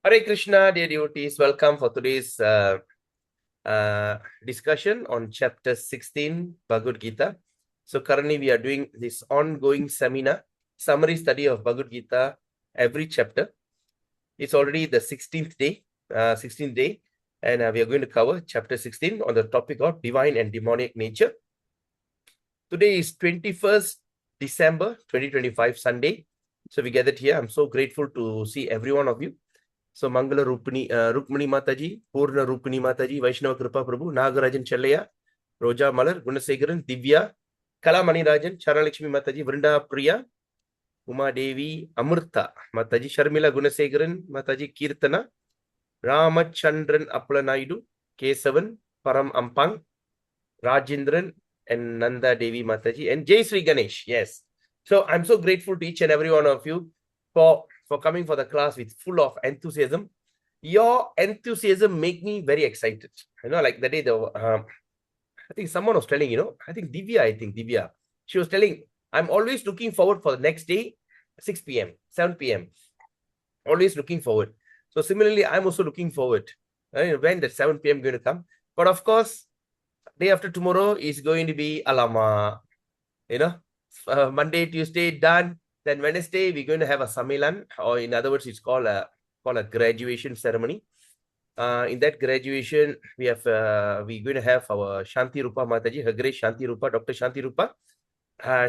Hare Krishna, dear devotees. Welcome for today's discussion on chapter 16, Bhagavad Gita. So currently we are doing this ongoing seminar, summary study of Bhagavad Gita, every chapter. It's already the 16th day, and we are going to cover chapter 16 on the topic of divine and demonic nature. Today is 21st December 2025, Sunday. So we gathered here. I'm so grateful to see every one of you. So Mangala Rukmani Mataji, Purna Rukmani Mataji, Vaishnava Kripa Prabhu, Nagarajan Chalaya, Roja Malar, Gunasegaran, Divya, Kalamani Rajan, Charalakshmi Mataji, Vrinda Priya, Uma Devi, Amurtha, Mataji, Sharmila Gunasegaran, Mataji Kirtana, Ramachandran Aplanaidu, Kesavan, Param Ampang, Rajendran, and Nanda Devi Mataji, and Jai Sri Ganesh. Yes. So I'm so grateful to each and every one of you for coming for the class with full of enthusiasm. Your enthusiasm make me very excited. Like the day I think someone was telling, I think Divya, she was telling, I'm always looking forward for the next day, 6 p.m., 7 p.m. Always looking forward. So similarly, I'm also looking forward when the 7 p.m. going to come. But of course, day after tomorrow is going to be Alama. Monday, Tuesday, done. Then Wednesday, we're going to have a Samilan, or in other words, it's called a graduation ceremony. In that graduation, we're going to have our Shanti Rupa Mataji, her great Shanti Rupa, Dr. Shanti Rupa.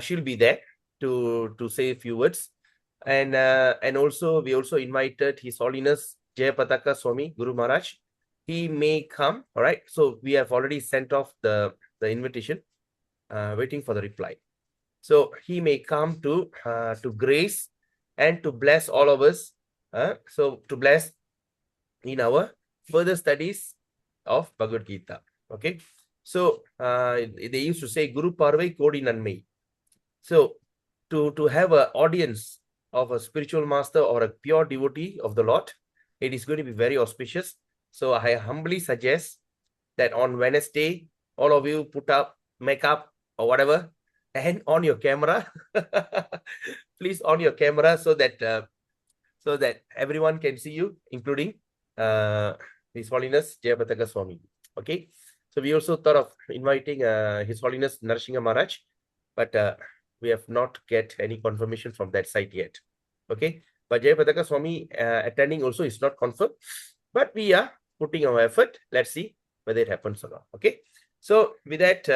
She'll be there to say a few words. And also, we also invited His Holiness Jayapataka Swami, Guru Maharaj. He may come, all right? So we have already sent off the invitation, waiting for the reply. So he may come to grace and to bless all of us. So to bless in our further studies of Bhagavad Gita. Okay. So they used to say Guru Parvai Kodi Nanmai. So to have an audience of a spiritual master or a pure devotee of the Lord, it is going to be very auspicious. So I humbly suggest that on Wednesday, all of you put up makeup or whatever, and on your camera. Please on your camera so that everyone can see you, including His Holiness Jayapataka Swami. Okay. So we also thought of inviting His Holiness Narasingha Maharaj, but we have not get any confirmation from that side yet. Okay. But Jayapataka Swami attending also is not confirmed, but we are putting our effort. Let's see whether it happens or not. Okay. So with that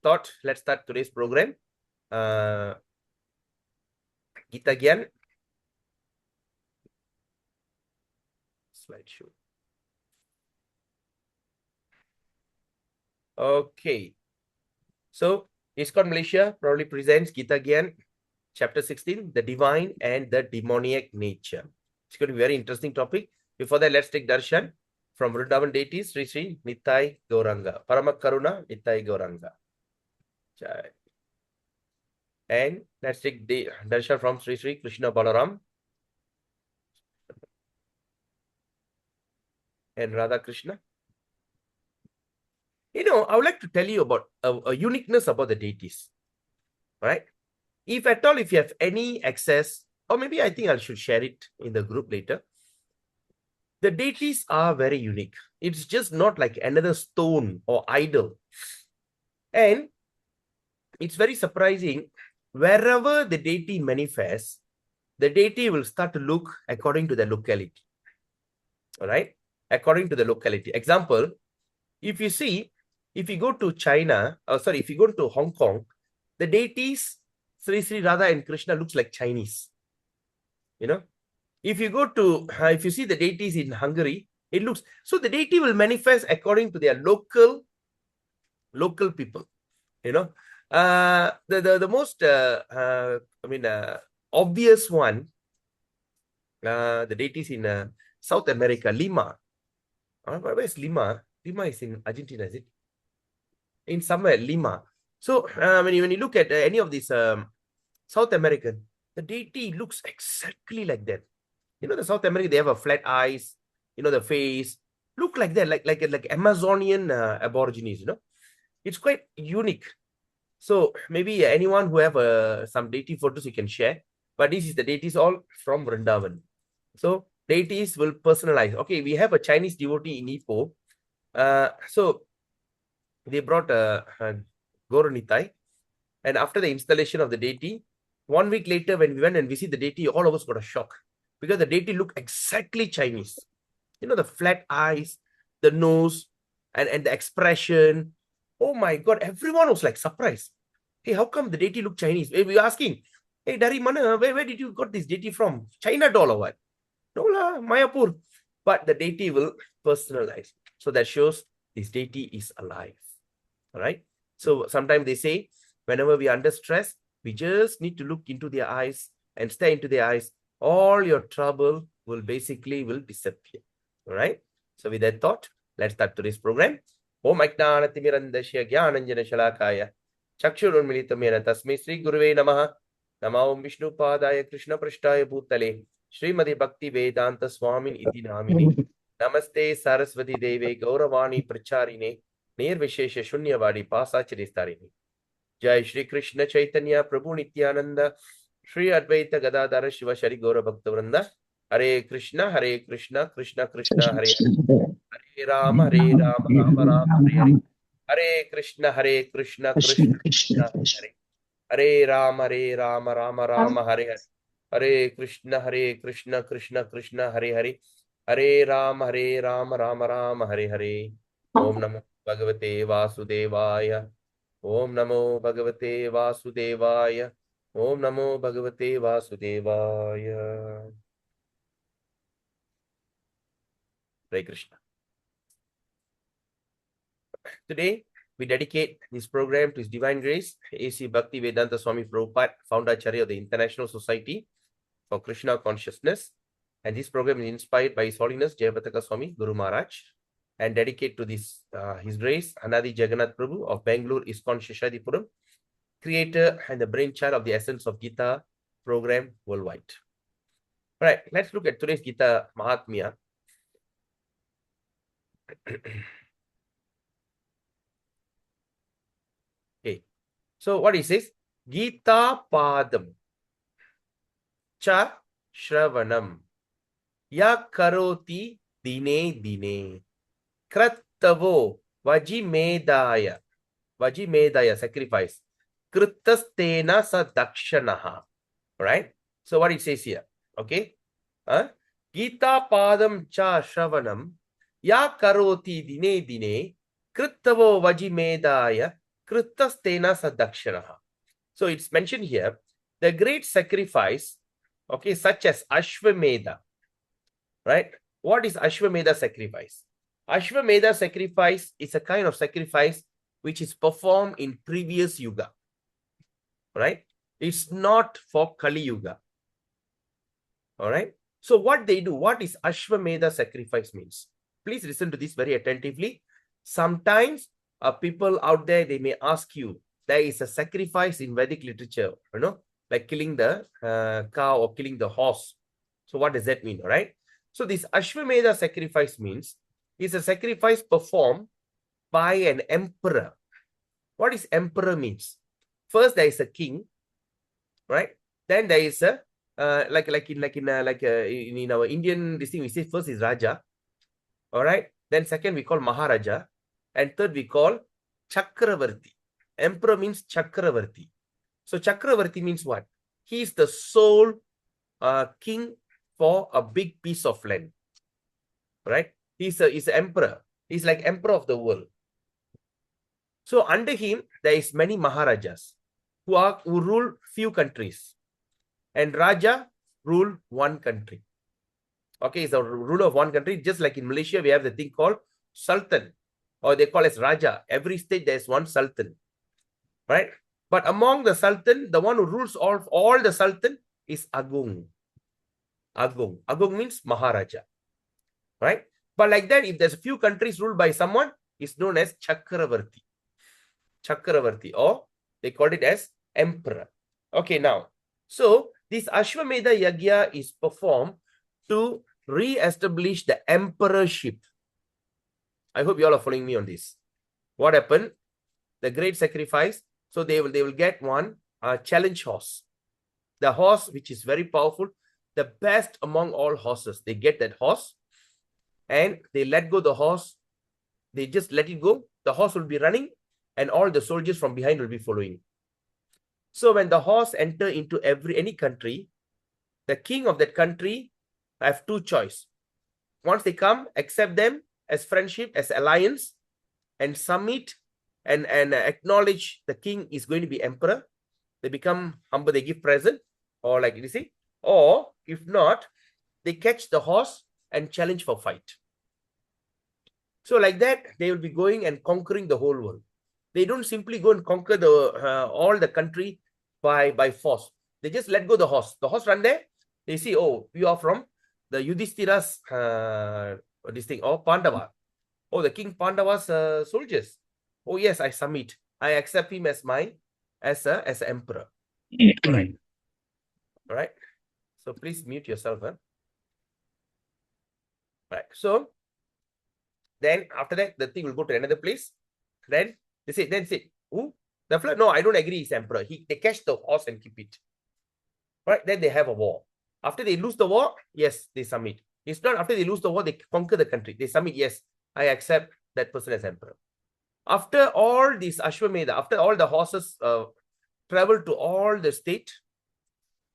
thought, let's start today's program. Gita Gyan. Slideshow. Okay. So ISKCON Malaysia proudly presents Gita Gyan, chapter 16, the divine and the demoniac nature. It's going to be a very interesting topic. Before that, let's take darshan from Vrindavan deities, Sri Sri Nitai Gauranga, Parama Karuna Nitai Gauranga. And let's take the darshan from Sri Sri Krishna Balaram and Radha Krishna. I would like to tell you about a uniqueness about the deities. Right? If at all, if you have any access, or maybe I think I should share it in the group later. The deities are very unique. It's just not like another stone or idol. And it's very surprising, wherever the deity manifests, the deity will start to look according to the locality. All right? According to the locality. Example, if you go to China, if you go to Hong Kong, the deities, Sri Sri Radha and Krishna looks like Chinese. If you see the deities in Hungary, it looks, so the deity will manifest according to their local people. The most, obvious one, the deities in South America, Lima. Where is Lima? Lima is in Argentina, is it? In somewhere, Lima. So when you look at any of these South American, the deity looks exactly like that. The South American, they have a flat eyes, the face, look like that, like Amazonian aborigines, It's quite unique. So maybe anyone who have some deity photos you can share. But this is the deities all from Vrindavan. So deities will personalize. Okay, we have a Chinese devotee in Ipoh. So they brought a Goronitai, and after the installation of the deity, 1 week later, when we went and visited the deity, all of us got a shock because the deity looked exactly Chinese. You know, the flat eyes, the nose, and the expression. Oh my God, everyone was like surprised. Hey, how come the deity look Chinese? We were asking, hey, Dari Mana, where did you got this deity from? China doll or what? No lah, Mayapur. But the deity will personalize. So that shows this deity is alive. All right. So sometimes they say, whenever we are under stress, we just need to look into their eyes and stare into their eyes. All your trouble will disappear. All right. So with that thought, let's start today's program. Om Ajnanatimirandasya Gyananjana Shalakaya Chakshurunmilitamena Tasmai Sri Guruve Namaha Nama Om Vishnu Padaya Krishna Prashtaya Bhutale Srimati Bhakti Vedanta Swamin Iti Namini Namaste Saraswati Deve Gauravani Pracharine Nirvishesha Shunyavadi Pasacharistarini. Jai Shri Krishna Chaitanya Prabhu Nityananda Shri Advaita Gadadhara Shiva Shari Gaura Bhaktavranda Hare Krishna Krishna Krishna Hare Hare Rama Rama Rama Hare Hare Hare Krishna Krishna Krishna Hare Hare Rama Rama Rama Hare Hare Hare Krishna Krishna Krishna Hare Hare Hare Rama Rama Rama Hare Hare Om Namo Bhagavate Vasudevaya Om Namo Bhagavate Vasudevaya Om Namo Bhagavate Vasudevaya. Hare Krishna. Today, we dedicate this program to His Divine Grace, A.C. Bhakti Vedanta Swami Prabhupada, Founder-Acharya of the International Society for Krishna Consciousness. And this program is inspired by His Holiness Jayapataka Swami Guru Maharaj and dedicate to this His Grace Anadi Jagannath Prabhu of Bangalore ISKCON Sheshadipuram, creator and the brainchild of the Essence of Gita program worldwide. All right, let's look at today's Gita Mahatmya. Okay, so what he says, Gita Padam Cha Shravanam Ya Karoti Dine Dine Krattavo Vajimedaya sacrifice Krittastena sa dakshanaha. Right? So what it says here, okay? Gita Padam Cha Shravanam Ya Karoti Dine Dine Krittavo Vajimedaya Krittastena sa dakshanaha. So it's mentioned here, the great sacrifice, okay, such as Ashwamedha. Right? What is Ashwamedha sacrifice? Ashwamedha sacrifice is a kind of sacrifice which is performed in previous yuga. Right? It's not for Kali Yuga. All right? So what they do, what is Ashwamedha sacrifice means? Please listen to this very attentively. Sometimes people out there, they may ask you, there is a sacrifice in Vedic literature, you know, like killing the cow or killing the horse. So what does that mean? All right? So this Ashwamedha sacrifice means it's a sacrifice performed by an emperor. What is emperor means? First there is a king, right? Then there is a in our Indian this thing we say first is Raja, all right. Then second we call Maharaja, and third we call Chakravarti. Emperor means Chakravarti. So Chakravarti means what? He is the sole king for a big piece of land, right? He's an emperor. He's like emperor of the world. So under him, there is many Maharajas who rule few countries. And Raja rule one country. Okay, he's the ruler of one country. Just like in Malaysia, we have the thing called Sultan, or they call as Raja. Every state there is one Sultan, right? But among the Sultan, the one who rules all the Sultan is Agung. Agung. Agung means Maharaja, right? But like that, if there's a few countries ruled by someone, it's known as Chakravarti. Chakravarti, or they called it as emperor. Okay, now, so this Ashwamedha Yagya is performed to re-establish the emperorship. I hope you all are following me on this. What happened? The great sacrifice. So they will get one challenge horse. The horse, which is very powerful, the best among all horses. They get that horse and they let go the horse. They just let it go. The horse will be running and all the soldiers from behind will be following. So when the horse enter into any country, the king of that country have two choice. Once they come, accept them as friendship, as alliance, and submit and acknowledge the king is going to be emperor. They become humble, they give present, or like you see, or if not, they catch the horse and challenge for fight. So like that, they will be going and conquering the whole world. They don't simply go and conquer the all the country by force. They just let go the horse. The horse run there. They see, oh, you are from the Yudhishthira's this thing, or Pandava. Oh, the King Pandava's soldiers. Oh yes, I submit. I accept him as mine, as an emperor. Right. All right. So please mute yourself. Huh? Right. So then after that, the thing will go to another place. Then they say, who? The flood? No, I don't agree. He's emperor. They catch the horse and keep it. Right. Then they have a war. After they lose the war, yes, they submit. It's not after they lose the war, they conquer the country. They submit, yes, I accept that person as emperor. After all this Ashwamedha, after all the horses travel to all the state,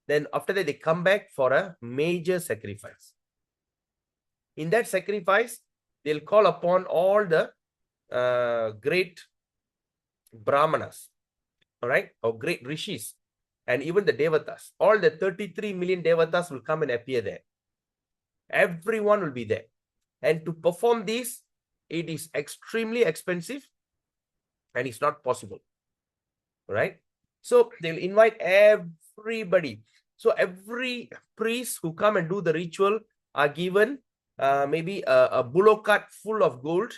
then after that, they come back for a major sacrifice. In that sacrifice, they'll call upon all the great Brahmanas, all right, or great rishis, and even the Devatas. All the 33 million Devatas will come and appear there. Everyone will be there. And to perform this, it is extremely expensive and it's not possible, right? So they'll invite everybody. So every priest who come and do the ritual are given maybe a bullock cart full of gold,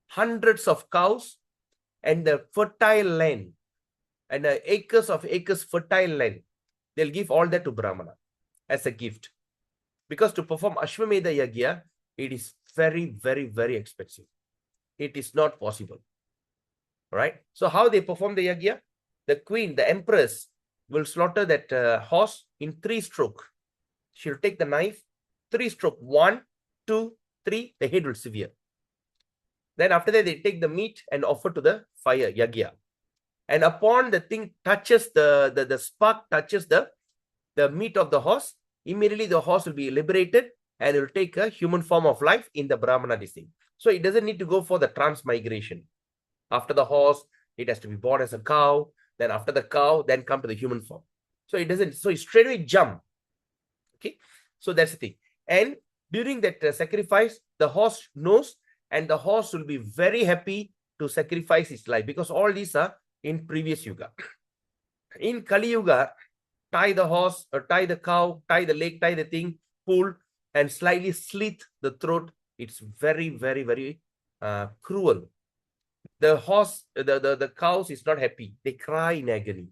hundreds of cows, and the fertile land, and acres of acres fertile land. They'll give all that to Brahmana as a gift. Because to perform Ashwamedha Yagya, it is very, very, very expensive. It is not possible. Right? So how they perform the Yagya? The queen, the empress, will slaughter that horse in 3 strokes. She'll take the knife, 3 strokes. 1, 2, 3, the head will sever. Then after that, they take the meat and offer to the fire, Yagya. And upon the thing touches, the spark touches the meat of the horse, immediately the horse will be liberated and it will take a human form of life in the Brahmana distinct. So it doesn't need to go for the transmigration. After the horse, it has to be born as a cow. Then after the cow, then come to the human form. So it doesn't, so it straight away jump. Okay. So that's the thing. And during that sacrifice, the horse knows, and the horse will be very happy to sacrifice its life, because all these are in previous Yuga. In Kali Yuga, tie the horse or tie the cow, tie the leg, tie the thing, pull and slightly slit the throat. It's very, very, very cruel. The horse, the cows is not happy. They cry in agony,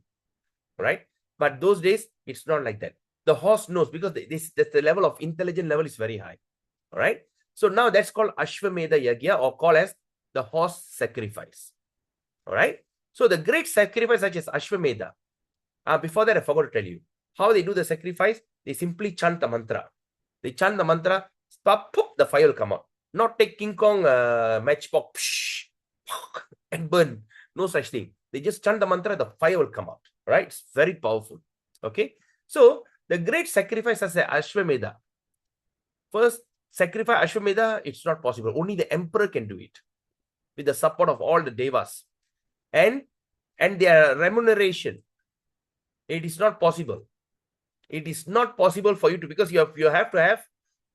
right? But those days, it's not like that. The horse knows, because the level of intelligence level is very high, all right? So now that's called Ashwamedha Yagya, or called as the horse sacrifice, all right? So the great sacrifice such as Ashwamedha, before that I forgot to tell you, how they do the sacrifice. They simply chant the mantra. They chant the mantra, poof, the fire will come out. Not take King Kong matchbox and burn. No such thing. They just chant the mantra, the fire will come out. Right? It's very powerful. Okay. So the great sacrifice as a Ashwamedha. First, sacrifice Ashwamedha, it's not possible. Only the emperor can do it with the support of all the devas. And their remuneration, it is not possible. It is not possible for you to, because you have to have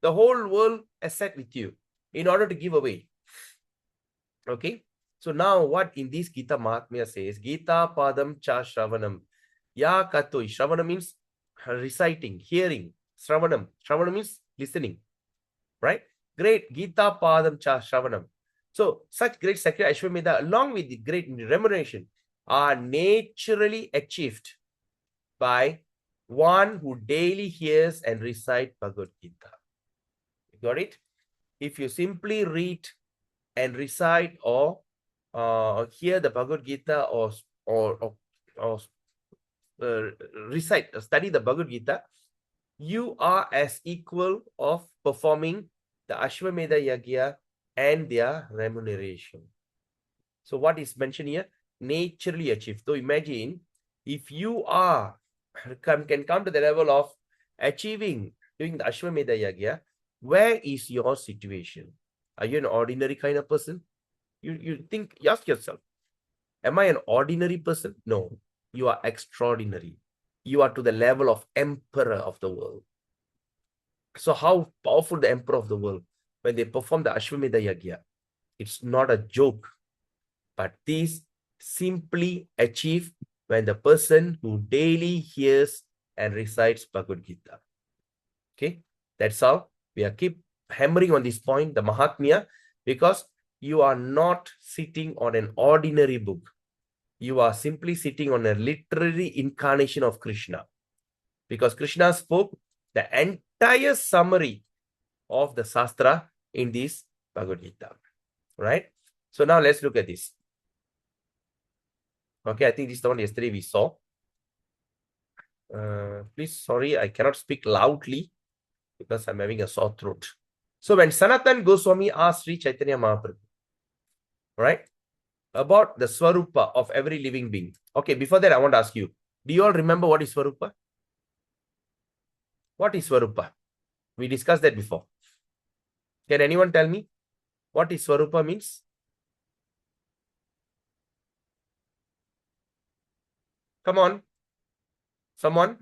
the whole world asset with you in order to give away. Okay. So now what in this Gita Mahatmya says, Gita Padam Cha Shravanam. Ya Katoi. Shravana means reciting, hearing. Shravanam. Shravana means listening. Right? Great. Gita Padam Cha Shravanam. So such great sacrifice, Ashwamedha, along with the great remuneration, are naturally achieved by one who daily hears and recites Bhagavad Gita. You got it? If you simply read and recite or hear the Bhagavad Gita or recite, study the Bhagavad Gita, you are as equal of performing the Ashwamedha Yagya and their remuneration. So what is mentioned here? Naturally achieved. So imagine if you can come to the level of achieving doing the Ashwamedha Yagya, where is your situation? Are you an ordinary kind of person? You think, ask yourself, am I an ordinary person? No, you are extraordinary. You are to the level of emperor of the world. So how powerful the emperor of the world when they perform the Ashwamedha Yagya. It's not a joke, but this simply achieved when the person who daily hears and recites Bhagavad Gita. Okay, that's all. We are keep hammering on this point, the Mahatmya, because you are not sitting on an ordinary book. You are simply sitting on a literary incarnation of Krishna. Because Krishna spoke the entire summary of the Shastra in this Bhagavad Gita. Right? So now let's look at this. Okay, I think this is the one yesterday we saw. Please, sorry, I cannot speak loudly because I'm having a sore throat. So when Sanatan Goswami asked Sri Chaitanya Mahaprabhu, right, about the Swarupa of every living being. Okay, before that, I want to ask you, do you all remember what is Swarupa? What is Swarupa? We discussed that before. Can anyone tell me what is Swarupa means? Come on. Someone?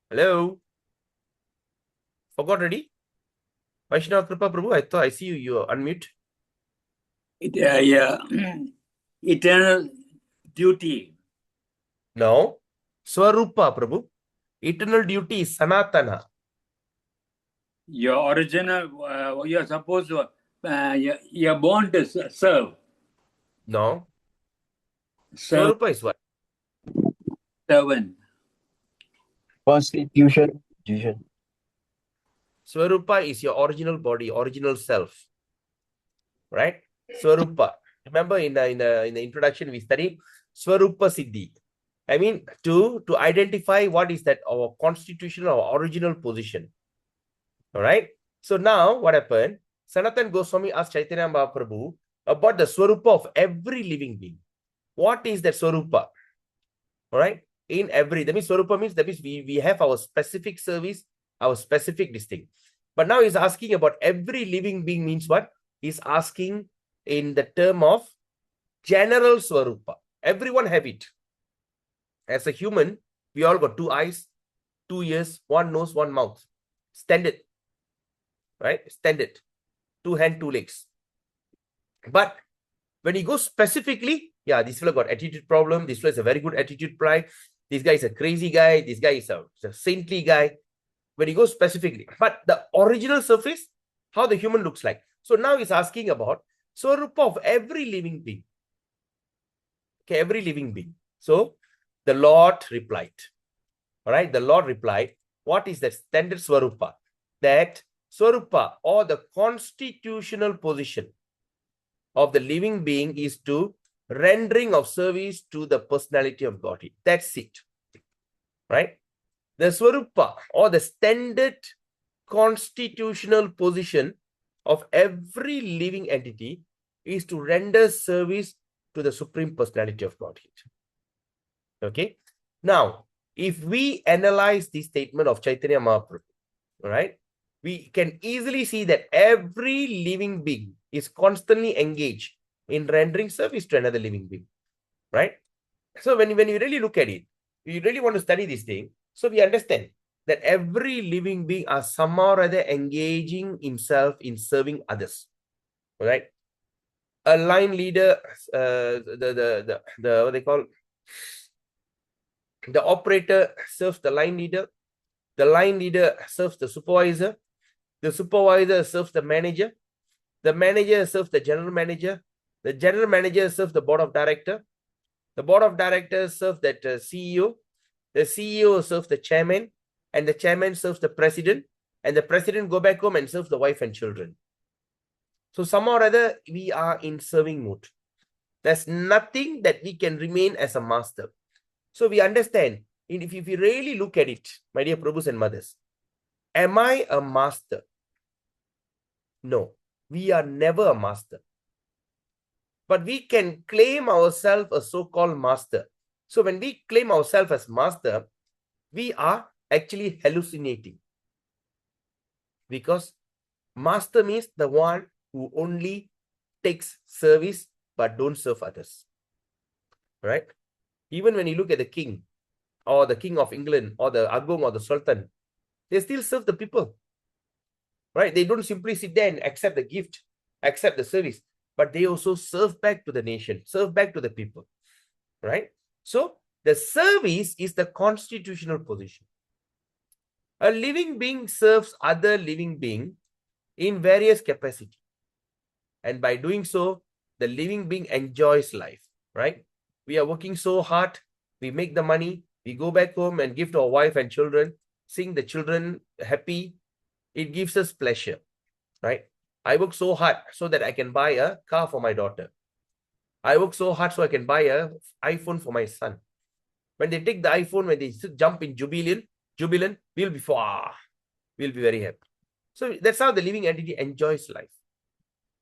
Hello? Forgot already? Vaishnava Kripa Prabhu, I thought I see you. You unmute. Eternal duty. No. Swarupa Prabhu. Eternal duty is Sanatana. Your original, you're supposed to, you're born to serve. No. Swarupa is what? Servant. Constitution. Swarupa is your original body, original self. Right? Swarupa. Remember in the introduction we studied Swarupa Siddhi. I mean to identify what is that our constitutional, our original position. All right. So now what happened? Sanatan Goswami asked Chaitanya Mahaprabhu about the Swarupa of every living being. What is that Swarupa? All right. That means Swarupa means we have our specific service, our specific distinct. But now he's asking about every living being means what? He's asking in the term of general Swarupa. Everyone have it. As a human, we all got 2 eyes, 2 ears, 1 nose, 1 mouth. Standard. Right? Standard. 2 hands, 2 legs. But when he goes specifically, yeah, this fellow got attitude problem. This fellow is a very good attitude pride. This guy is a crazy guy. This guy is a saintly guy. When he goes specifically. But the original surface, how the human looks like. So now he's asking about Swarupa of every living being. Okay, every living being. So the Lord replied. All right, the Lord replied, what is the standard Swarupa? That Swarupa or the constitutional position of the living being is to rendering of service to the personality of Godhead. That's it. Right? The Swarupa or the standard constitutional position of every living entity is to render service to the Supreme Personality of Godhead. Okay? Now, if we analyze the statement of Chaitanya Mahaprabhu, right, we can easily see that every living being is constantly engaged in rendering service to another living being, right? So when you really look at it, you really want to study this thing, so we understand that every living being are somehow or other engaging himself in serving others, right? A line leader, what they call, the operator serves the line leader serves the supervisor serves the manager serves the general manager serves the board of director, the board of directors serves that CEO, the CEO serves the chairman, and the chairman serves the president, and the president go back home and serves the wife and children. So somehow or other we are in serving mode. There's nothing that we can remain as a master. So we understand, if you really look at it, my dear Prabhus and mothers, am I a master? No, we are never a master. But we can claim ourselves a so-called master. So when we claim ourselves as master, we are actually hallucinating. Because master means the one who only takes service but don't serve others. Right? Even when you look at the king or the king of England or the Agong or the Sultan, they still serve the people. Right? They don't simply sit there and accept the gift, accept the service, but they also serve back to the nation, serve back to the people. Right? So the service is the constitutional position. A living being serves other living being in various capacity. And by doing so, the living being enjoys life, right? We are working so hard, we make the money, we go back home and give to our wife and children, seeing the children happy, it gives us pleasure, right? I work so hard so that I can buy a car for my daughter. I work so hard so I can buy an iPhone for my son. When they take the iPhone, when they jump in jubilant, we'll be very happy. So that's how the living entity enjoys life.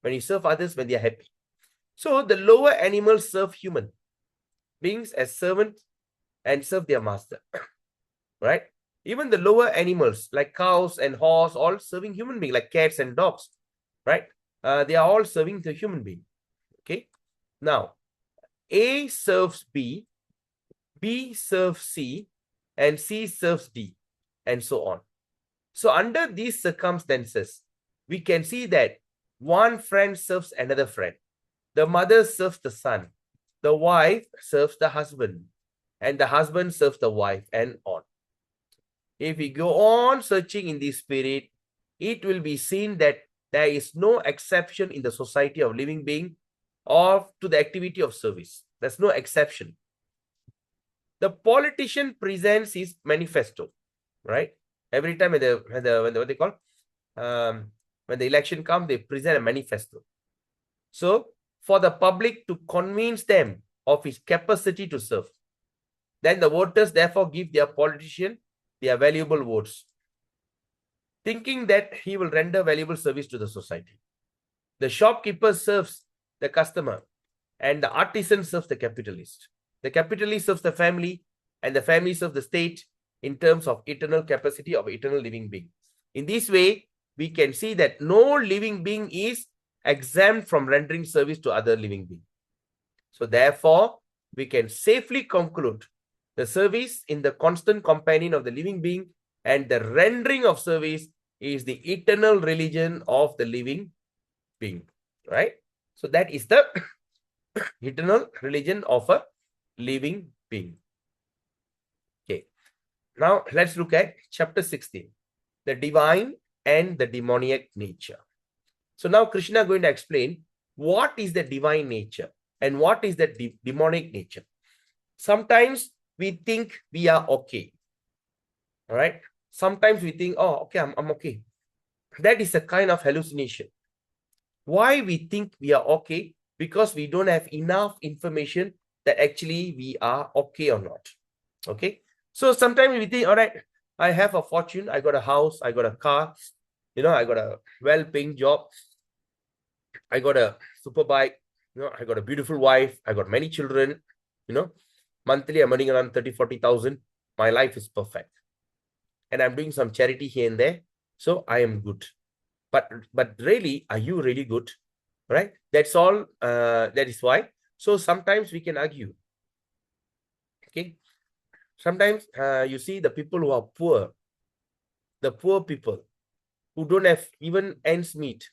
When you serve others, when they are happy. So the lower animals serve human beings as servants and serve their master. Right? Even the lower animals like cows and horse, all serving human beings, like cats and dogs. Right? They are all serving the human being. Okay. Now, A serves B, B serves C, and C serves D, and so on. So under these circumstances, we can see that one friend serves another friend. The mother serves the son. The wife serves the husband. And the husband serves the wife, and on. If we go on searching in this spirit, it will be seen that there is no exception in the society of living being or to the activity of service. There's no exception. The politician presents his manifesto, right? Every time when what they call, when the election comes, they present a manifesto. So for the public to convince them of his capacity to serve, then the voters therefore give their politician their valuable votes, thinking that he will render valuable service to the society. The shopkeeper serves the customer, and the artisan serves the capitalist. The capitalist serves the family, and the family serves the state in terms of eternal capacity of eternal living being. In this way, we can see that no living being is exempt from rendering service to other living beings. So therefore, we can safely conclude the service in the constant companion of the living being, and the rendering of service is the eternal religion of the living being, right? So that is the eternal religion of a living being. Okay. Now let's look at chapter 16, the divine and the demoniac nature. So now Krishna is going to explain what is the divine nature and what is the demonic nature. Sometimes we think we are okay. All right. Sometimes we think, oh, okay, I'm okay. That is a kind of hallucination. Why we think we are okay? Because we don't have enough information that actually we are okay or not. Okay. So sometimes we think, all right, I have a fortune, I got a house, I got a car, I got a well-paying job, I got a super bike, I got a beautiful wife, I got many children, monthly I'm earning around 30,000-40,000. My life is perfect. And I'm doing some charity here and there. So I am good. But really, are you really good? Right? That's all. That is why. So sometimes we can argue. Okay. Sometimes you see the people who are poor, the poor people who don't have even ends meet.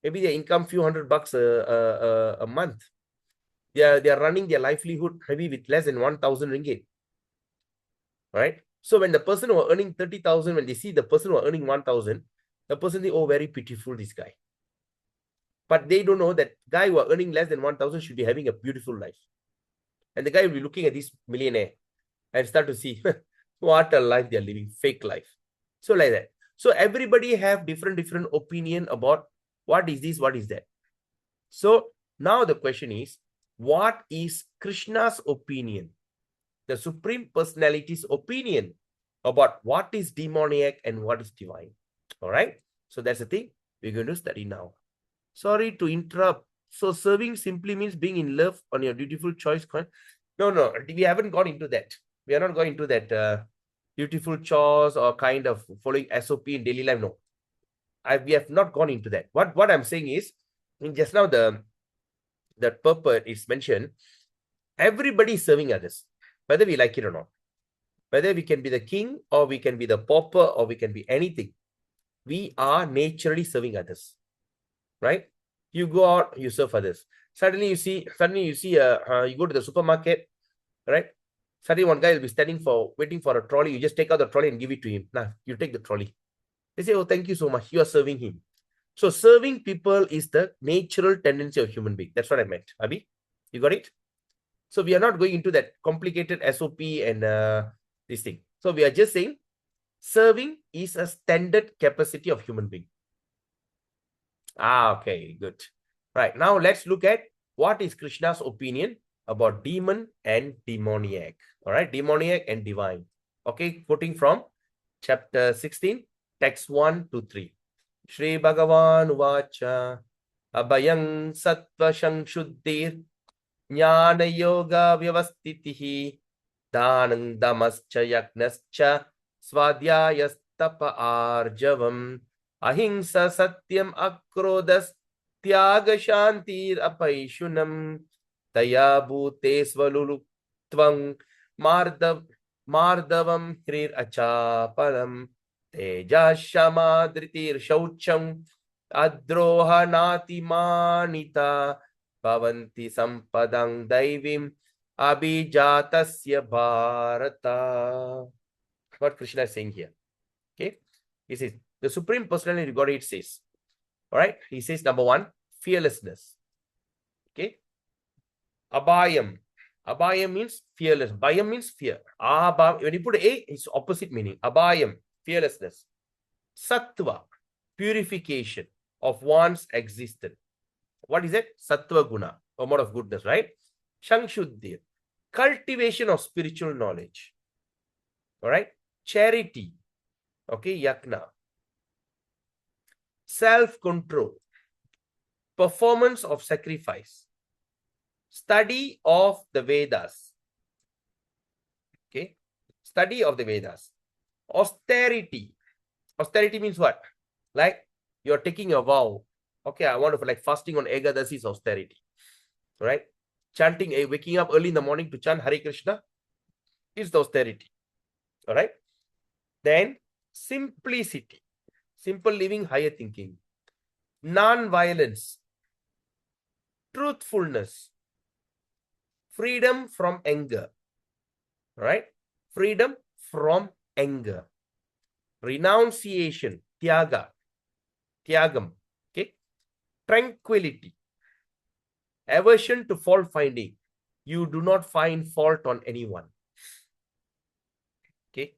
Maybe their income few $100 a month. They are running their livelihood maybe with less than 1,000 ringgit. Right? So when the person who are earning 30,000, when they see the person who are earning 1,000, the person think, oh, very pitiful, this guy. But they don't know that guy who are earning less than 1,000 should be having a beautiful life. And the guy will be looking at this millionaire and start to see what a life they are living, fake life. So like that. So everybody have different opinion about what is this, what is that. So now the question is, what is Krishna's opinion, the Supreme Personality's opinion about what is demoniac and what is divine. All right. So that's the thing we're going to study now. Sorry to interrupt. So serving simply means being in love on your dutiful choice. No, we haven't gone into that. We are not going into that dutiful chores or kind of following SOP in daily life. No, we have not gone into that. What I'm saying is, just now the purport is mentioned. Everybody is serving others, whether we like it or not. Whether we can be the king or we can be the pauper or we can be anything. We are naturally serving others, right? You go out, you serve others. Suddenly you see, you go to the supermarket, right? Suddenly one guy will be waiting for a trolley. You just take out the trolley and give it to him. Now you take the trolley. They say, oh, thank you so much. You are serving him. So serving people is the natural tendency of human being. That's what I meant. Abhi, you got it? So we are not going into that complicated SOP and this thing. So we are just saying serving is a standard capacity of human being. Okay, good. Right, now let's look at what is Krishna's opinion about demon and demoniac. All right, demoniac and divine. Okay, quoting from chapter 16, text 1 to 3. Shri Bhagavan Vacha Abhayang Sattva Shangshuddhir Jnana Yoga Vyavastitihi Dhanang Damascha Yagnascha Swadhyayastapa Arjavam Ahimsa Satyam Akrodas Tyaga Shantir Apaishunam Daya Bhute Svalulutvang Mardavam Hrir Achaparam Teja Shamadritir Shaucham Adroha Nati Manita Bhavanti Sampadang Daivim Abhijatasya Bharata. What Krishna is saying here. Okay. He says, the Supreme Personality of Godhead says, all right, he says, number one, fearlessness. Okay. Abhayam. Abhayam means fearless. Bhayam means fear. When you put A, it's opposite meaning. Abhayam, fearlessness. Sattva, purification of one's existence. What is it? Sattva guna, amount of goodness, right? Shangshuddhir, cultivation of spiritual knowledge. All right. Charity. Okay. Yagna. Self-control. Performance of sacrifice. Study of the Vedas. Okay. Study of the Vedas. Austerity. Austerity means what? Like you're taking a vow. Okay, I want to like fasting on Ekadasi is austerity. Right? Chanting, waking up early in the morning to chant Hare Krishna is the austerity. All right. Then simplicity. Simple living, higher thinking. Non-violence. Truthfulness. Freedom from anger. Right? Freedom from anger. Renunciation. Tyaga. Tyagam. Okay. Tranquility. Aversion to fault finding. You do not find fault on anyone. Okay.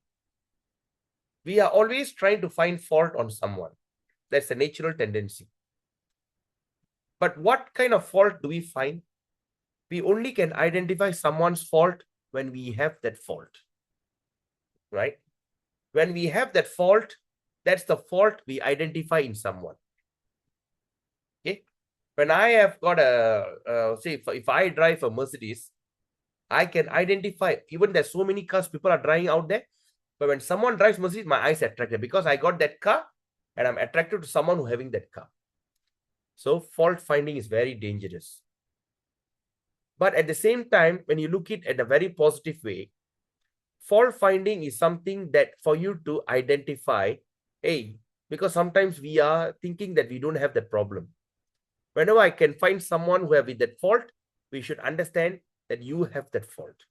We are always trying to find fault on someone. That's a natural tendency. But what kind of fault do we find? We only can identify someone's fault when we have that fault. Right? When we have that fault, that's the fault we identify in someone. Okay? When I have got say, if I drive a Mercedes, I can identify, even there's so many cars people are driving out there, but when someone drives Mercedes, my eyes are attracted because I got that car and I'm attracted to someone who having that car. So fault finding is very dangerous. But at the same time, when you look at it in a very positive way, fault finding is something that for you to identify, hey, because sometimes we are thinking that we don't have that problem. Whenever I can find someone who have that fault, we should understand that you have that fault.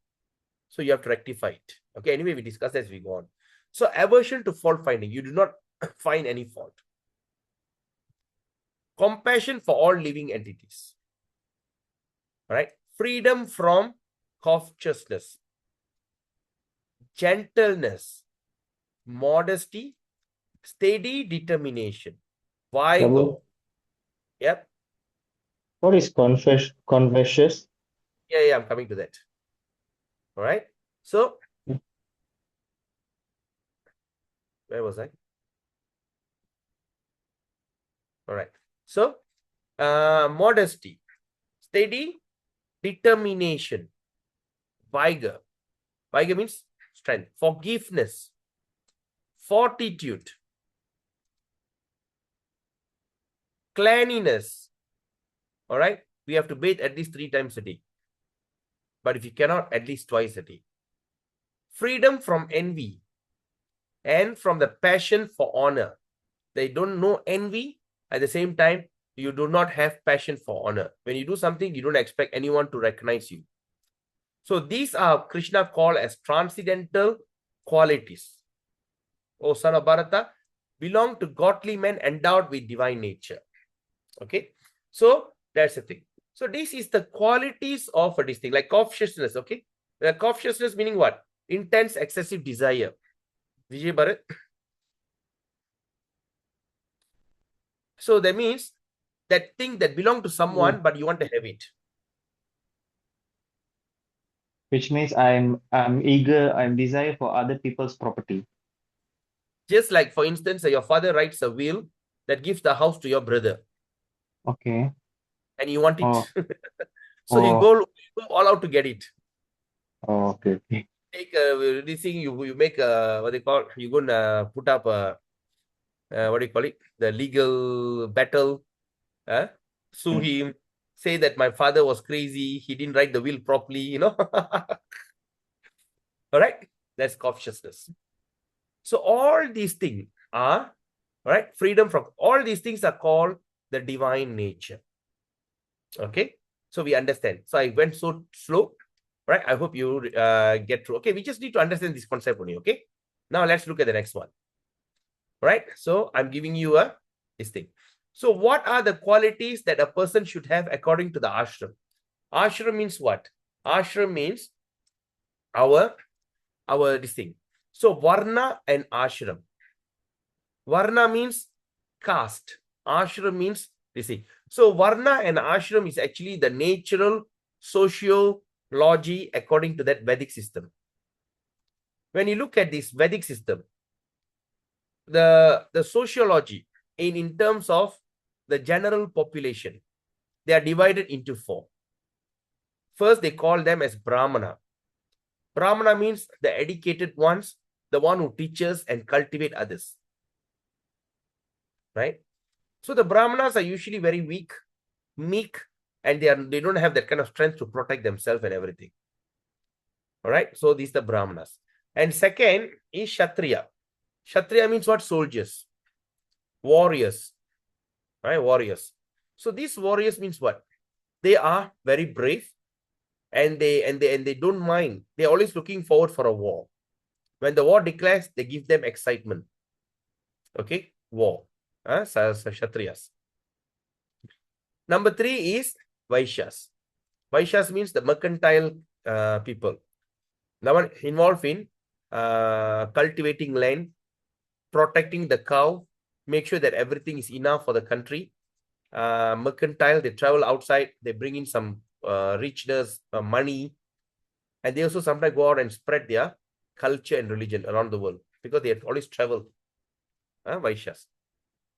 So you have to rectify it. Okay, anyway, we discuss as we go on. So aversion to fault finding, you do not find any fault. Compassion for all living entities. All right. Freedom from covetousness. Gentleness. Modesty. Steady determination. Why Prabhu, go? Yep. what is Confucius? Yeah, I'm coming to that. All right. So, where was I? All right. So, modesty, steady determination, vigor. Vigor means strength, forgiveness, fortitude, cleanliness. All right. We have to bathe at least 3 times a day. But if you cannot, at least twice a day. Freedom from envy and from the passion for honor. They don't know envy. At the same time, you do not have passion for honor. When you do something, you don't expect anyone to recognize you. So these are Krishna called as transcendental qualities. O son of Bharata, belong to godly men endowed with divine nature. Okay. So that's the thing. So this is the qualities of this thing, like covetousness. Okay. The covetousness meaning what? Intense, excessive desire. Vijay Bharat. So that means that thing that belong to someone, but you want to have it. Which means I'm eager, I'm desire for other people's property. Just like, for instance, your father writes a will that gives the house to your brother. Okay. And you want it. Oh. So you go all out to get it. Oh, okay. Take this thing, you make what they call, you go and put up what do you call it? The legal battle. Sue him, say that my father was crazy, he didn't write the will properly, you know. All right, that's covetousness. So all these things are, all right, freedom from all these things are called the divine nature. Okay, so we understand. So I went so slow, right? I hope you get through. Okay, we just need to understand this concept only. Okay, now let's look at the next one. Right, so I'm giving you this thing. So what are the qualities that a person should have according to the ashram? Ashram means what? Ashram means our this thing. So varna and ashram. Varna means caste. Ashram means this thing. So varna and ashram is actually the natural sociology according to that Vedic system. When you look at this Vedic system, the sociology in terms of the general population, they are divided into 4. First, they call them as Brahmana. Brahmana means the educated ones, the one who teaches and cultivate others. Right? So the Brahmanas are usually very weak, meek, and they don't have that kind of strength to protect themselves and everything. All right? So these are the Brahmanas. And second is Kshatriya. Kshatriya means what? Soldiers, warriors. Right? Warriors. So these warriors means what? They are very brave, and they don't mind. They're always looking forward for a war. When the war declares, they give them excitement. Okay, war. Kshatriyas. Number 3 is Vaishyas. Vaishyas means the mercantile people. Now one involved in cultivating land, protecting the cow, make sure that everything is enough for the country. Mercantile, they travel outside, they bring in some richness, money, and they also sometimes go out and spread their culture and religion around the world because they have always traveled. Vaishyas.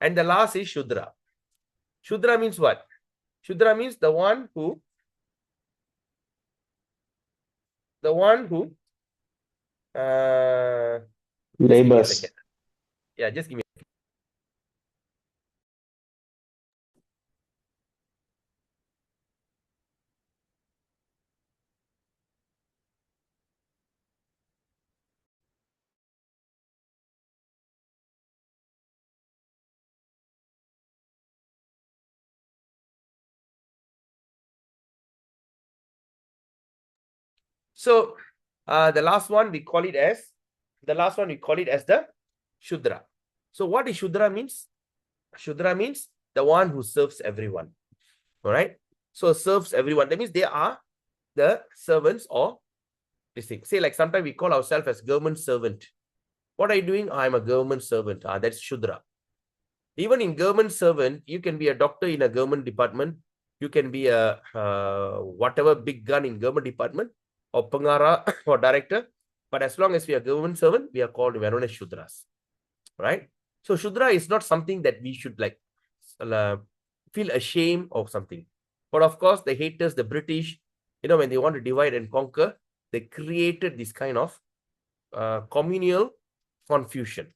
And the last is Shudra. Shudra means what? Shudra means the one who labors. Yeah, just give me. So the last one we call it as the Shudra. So what is Shudra means? Shudra means the one who serves everyone. All right. So serves everyone. That means they are the servants or this thing. Say like sometimes we call ourselves as government servant. What are you doing? I'm a government servant. That's Shudra. Even in government servant, you can be a doctor in a government department. You can be a whatever big gun in government department or pangara or director. But as long as we are government servant, we are known as Shudras. Right? So Shudra is not something that we should like feel ashamed of something. But of course, the haters, the British, when they want to divide and conquer, they created this kind of communal confusion.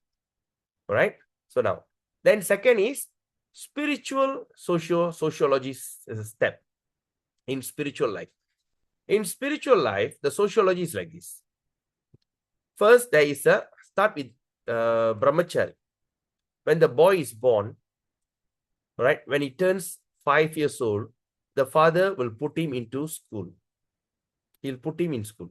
Right? So now, then second is spiritual sociology is a step in spiritual life. In spiritual life, the sociology is like this. First, there is a start with brahmachari. When the boy is born, right, when he turns 5 years old, the father will put him into school. He'll put him in school.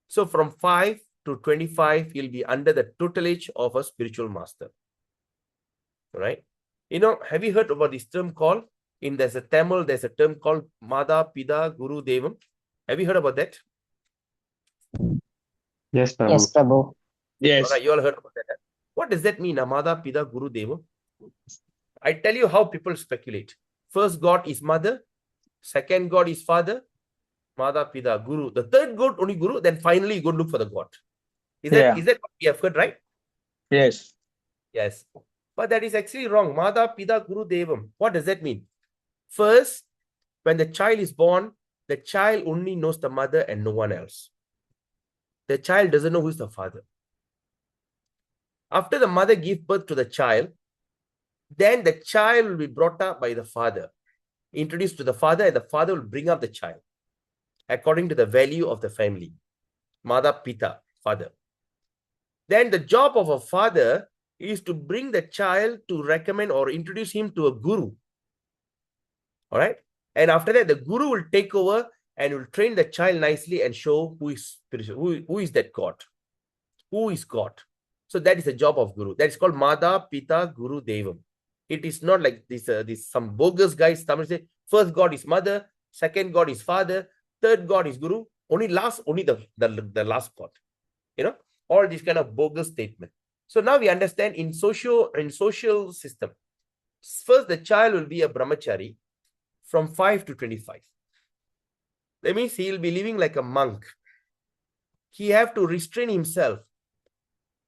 So from 5 to 25, he'll be under the tutelage of a spiritual master. Right? Have you heard about this term called, there's a Tamil, there's a term called Mada, Pida, Guru, Devam. Have you heard about that? Yes, Prabhu. Yes, Prabhu. Yes. Right, you all heard about that. What does that mean, Mada, Pida, Guru, Devam? I tell you how people speculate. First God is mother, second God is father, Mada, Pida, Guru. The third God only Guru, then finally you go look for the God. Is that what we have heard, right? Yes. Yes. But that is actually wrong. Mada, Pida, Guru, Devam. What does that mean? First, when the child is born, the child only knows the mother and no one else. The child doesn't know who is the father. After the mother gives birth to the child, then the child will be brought up by the father, introduced to the father, and the father will bring up the child according to the value of the family. Mada, Pita, father. Then the job of a father is to bring the child to recommend or introduce him to a guru. All right. And after that, the guru will take over and will train the child nicely and show who is spiritual, who is that God, who is God. So that is the job of guru. That is called Mada, Pita, Guru, Devam. It is not like this some bogus guys. Tamil say first God is mother, second God is father, third God is guru. Only the last God. All these kind of bogus statement. So now we understand in social system. First, the child will be a brahmachari from 5 to 25. That means he will be living like a monk. He have to restrain himself.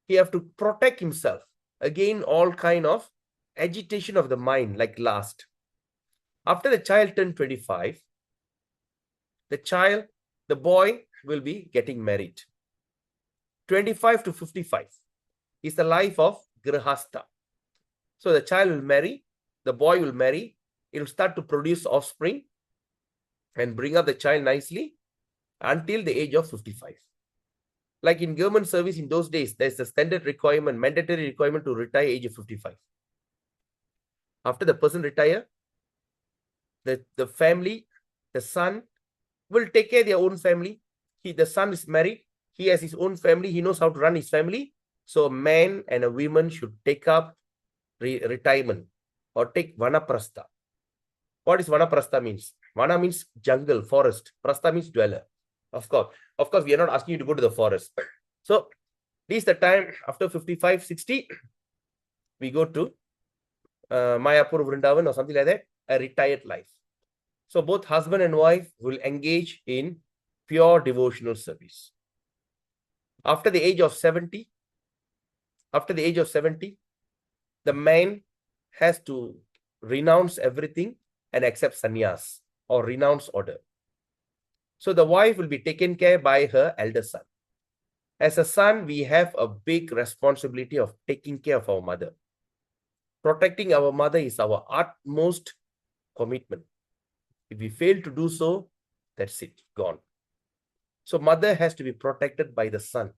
He have to protect himself against all kind of agitation of the mind like lust. After the child turned 25, the boy will be getting married. 25 to 55 is the life of grihastha. So the child will marry, the boy will marry, it will start to produce offspring and bring up the child nicely until the age of 55. Like in government service in those days, there's a standard requirement, mandatory requirement to retire age of 55. After the person retire, the family, the son will take care of their own family. The son is married. He has his own family. He knows how to run his family. So a man and a woman should take up retirement or take vanaprastha. What is vanaprastha means? Vana means jungle, forest. Prastha means dweller. Of course, we are not asking you to go to the forest. So this is the time after 55, 60, we go to Mayapur, Vrindavan or something like that, a retired life. So both husband and wife will engage in pure devotional service. After the age of 70, the man has to renounce everything and accept sannyas or renounce order. So the wife will be taken care by her elder son. As a son, we have a big responsibility of taking care of our mother. Protecting our mother is our utmost commitment. If we fail to do so, that's it, gone. So mother has to be protected by the son.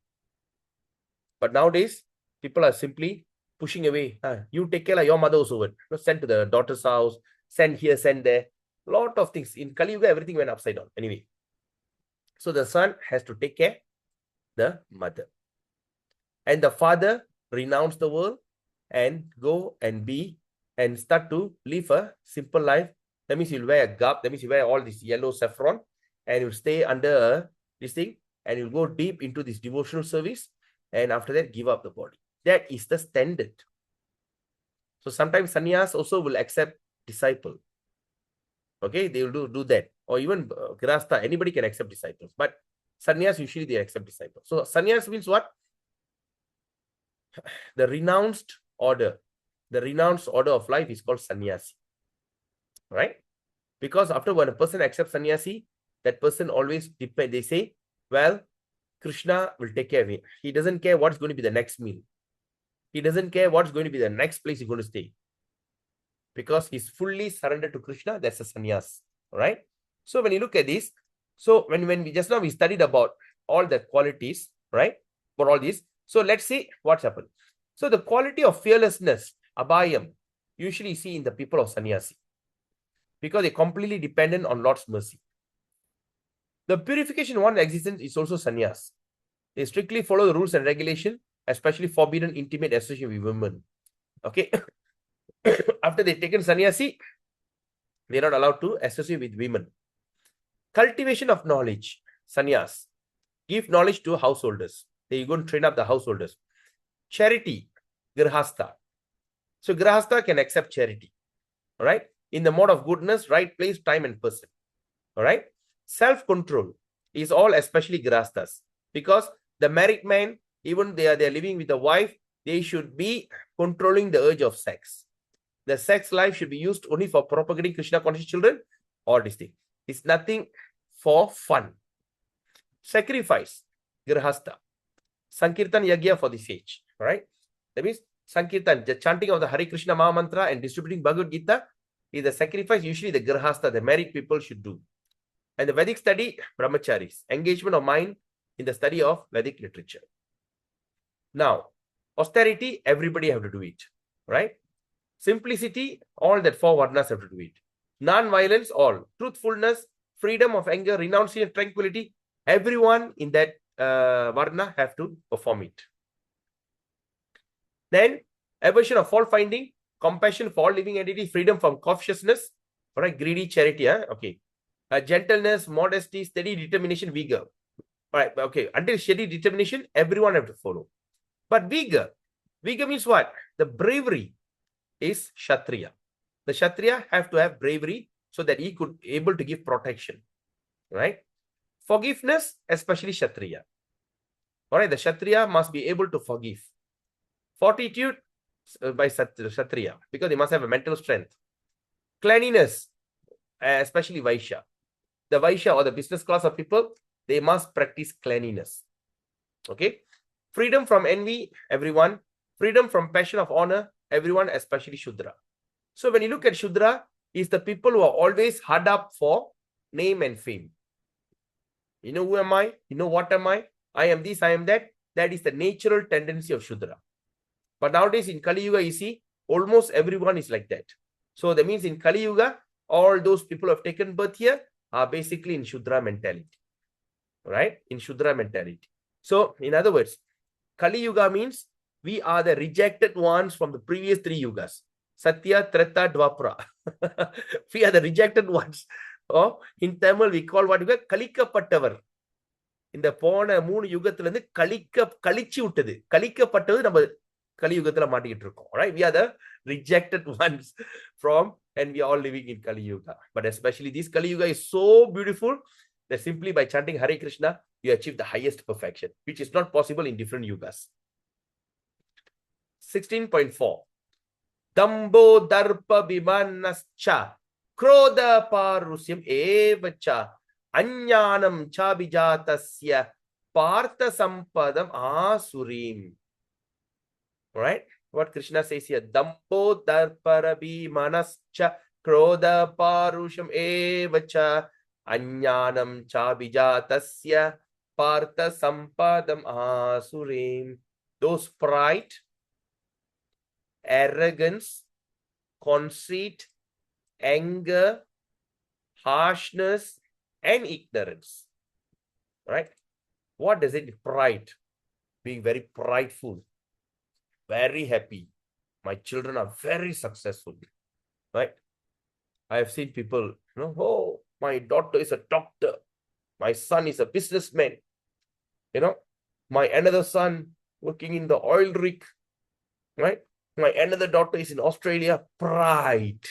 But nowadays, people are simply pushing away. You take care of your mother also. Send to the daughter's house, send here, send there. Lot of things. In Kali Yuga, everything went upside down. Anyway. So the son has to take care of the mother. And the father renounce the world and go and be and start to live a simple life. That means he'll wear a garb. That means he'll wear all this yellow saffron and he'll stay under this thing and he'll go deep into this devotional service and after that give up the body. That is the standard. So sometimes sannyas also will accept disciple. Okay, they will do that. Or even grahastha, anybody can accept disciples. But sannyas, usually they accept disciples. So sannyas means what? The renounced order. The renounced order of life is called sannyasi. Right? Because after when a person accepts sannyasi, that person always depend. They say, well, Krishna will take care of me. He doesn't care what's going to be the next meal. He doesn't care what's going to be the next place he's going to stay. Because he's fully surrendered to Krishna, that's a sannyas. Right? So when you look at this, so when we just now we studied about all the qualities, right? For all this. So let's see what's happened. So the quality of fearlessness, abhayam, usually see in the people of sannyasi. Because they're completely dependent on Lord's mercy. The purification one existence is also sannyas. They strictly follow the rules and regulation, especially forbidden intimate association with women. Okay. After they've taken sannyasi, they're not allowed to associate with women. Cultivation of knowledge, sannyas. Give knowledge to householders. They're going to train up the householders. Charity, grahastha. So grahastha can accept charity. All right. In the mode of goodness, right place, time, and person. All right. Self-control is all especially grahasthas. Because the married man, even they are living with a wife, they should be controlling the urge of sex. The sex life should be used only for propagating Krishna conscious children. All these things. It's nothing for fun. Sacrifice, grahastha. Sankirtan yagya for the sage. Right? That means Sankirtan, the chanting of the Hare Krishna Maha Mantra and distributing Bhagavad Gita is the sacrifice usually the grahastha, the married people should do. And the Vedic study, brahmacharis, engagement of mind in the study of Vedic literature. Now, austerity, everybody have to do it. Right? Simplicity, all that four varnas have to do it. Non-violence, all. Truthfulness, freedom of anger, renunciation, tranquility, everyone in that varna have to perform it. Then, aversion of fault finding, compassion for all living entities, freedom from covetousness, right? Greedy charity, okay. Gentleness, modesty, steady determination, vigor. All right, okay. Until steady determination, everyone have to follow. But vigor means what? The bravery is Kshatriya. The Kshatriya have to have bravery so that he could able to give protection. Right? Forgiveness, especially Kshatriya. All right, the Kshatriya must be able to forgive. Fortitude by Kshatriya, because they must have a mental strength. Cleanliness, especially Vaishya. The Vaishya or the business class of people, they must practice cleanliness. Okay? Freedom from envy, everyone. Freedom from passion of honor, everyone, especially Shudra. So when you look at Shudra, is the people who are always hard up for name and fame. You know who am I? You know what am I? I am this, I am that. That is the natural tendency of Shudra. But nowadays in Kali Yuga, you see, almost everyone is like that. So that means in Kali Yuga, all those people who have taken birth here are basically in Shudra mentality. Right? In Shudra mentality. So in other words, Kali Yuga means we are the rejected ones from the previous three yugas. Satya, Treta, Dwapara. We are the rejected ones. Or in Tamil, we call what you call Kalikapattavar. In the Pona Moon Yugathil, Kalichi Uttadu. Kalikapattavu, number Kali Yugathila Mati. Right? We are the rejected ones from, and we are all living in Kali Yuga. But especially this Kali Yuga is so beautiful that simply by chanting Hare Krishna, you achieve the highest perfection, which is not possible in different yugas. 16.4. Dambo darpa bimanascha kroda parusyam evacha anyanam chabijatasya partha sampadam asurim. Right? What Krishna says here. Dambo darpa bimanascha kroda parusyam evacha anyanam chabijatasya partha sampadam asurim. Those pride, arrogance, conceit, anger, harshness, and ignorance. Right? What does it mean? Pride. Being very prideful, very happy. My children are very successful. Right? I have seen people, oh, my daughter is a doctor. My son is a businessman. My another son working in the oil rig. Right? My another daughter is in Australia. Pride.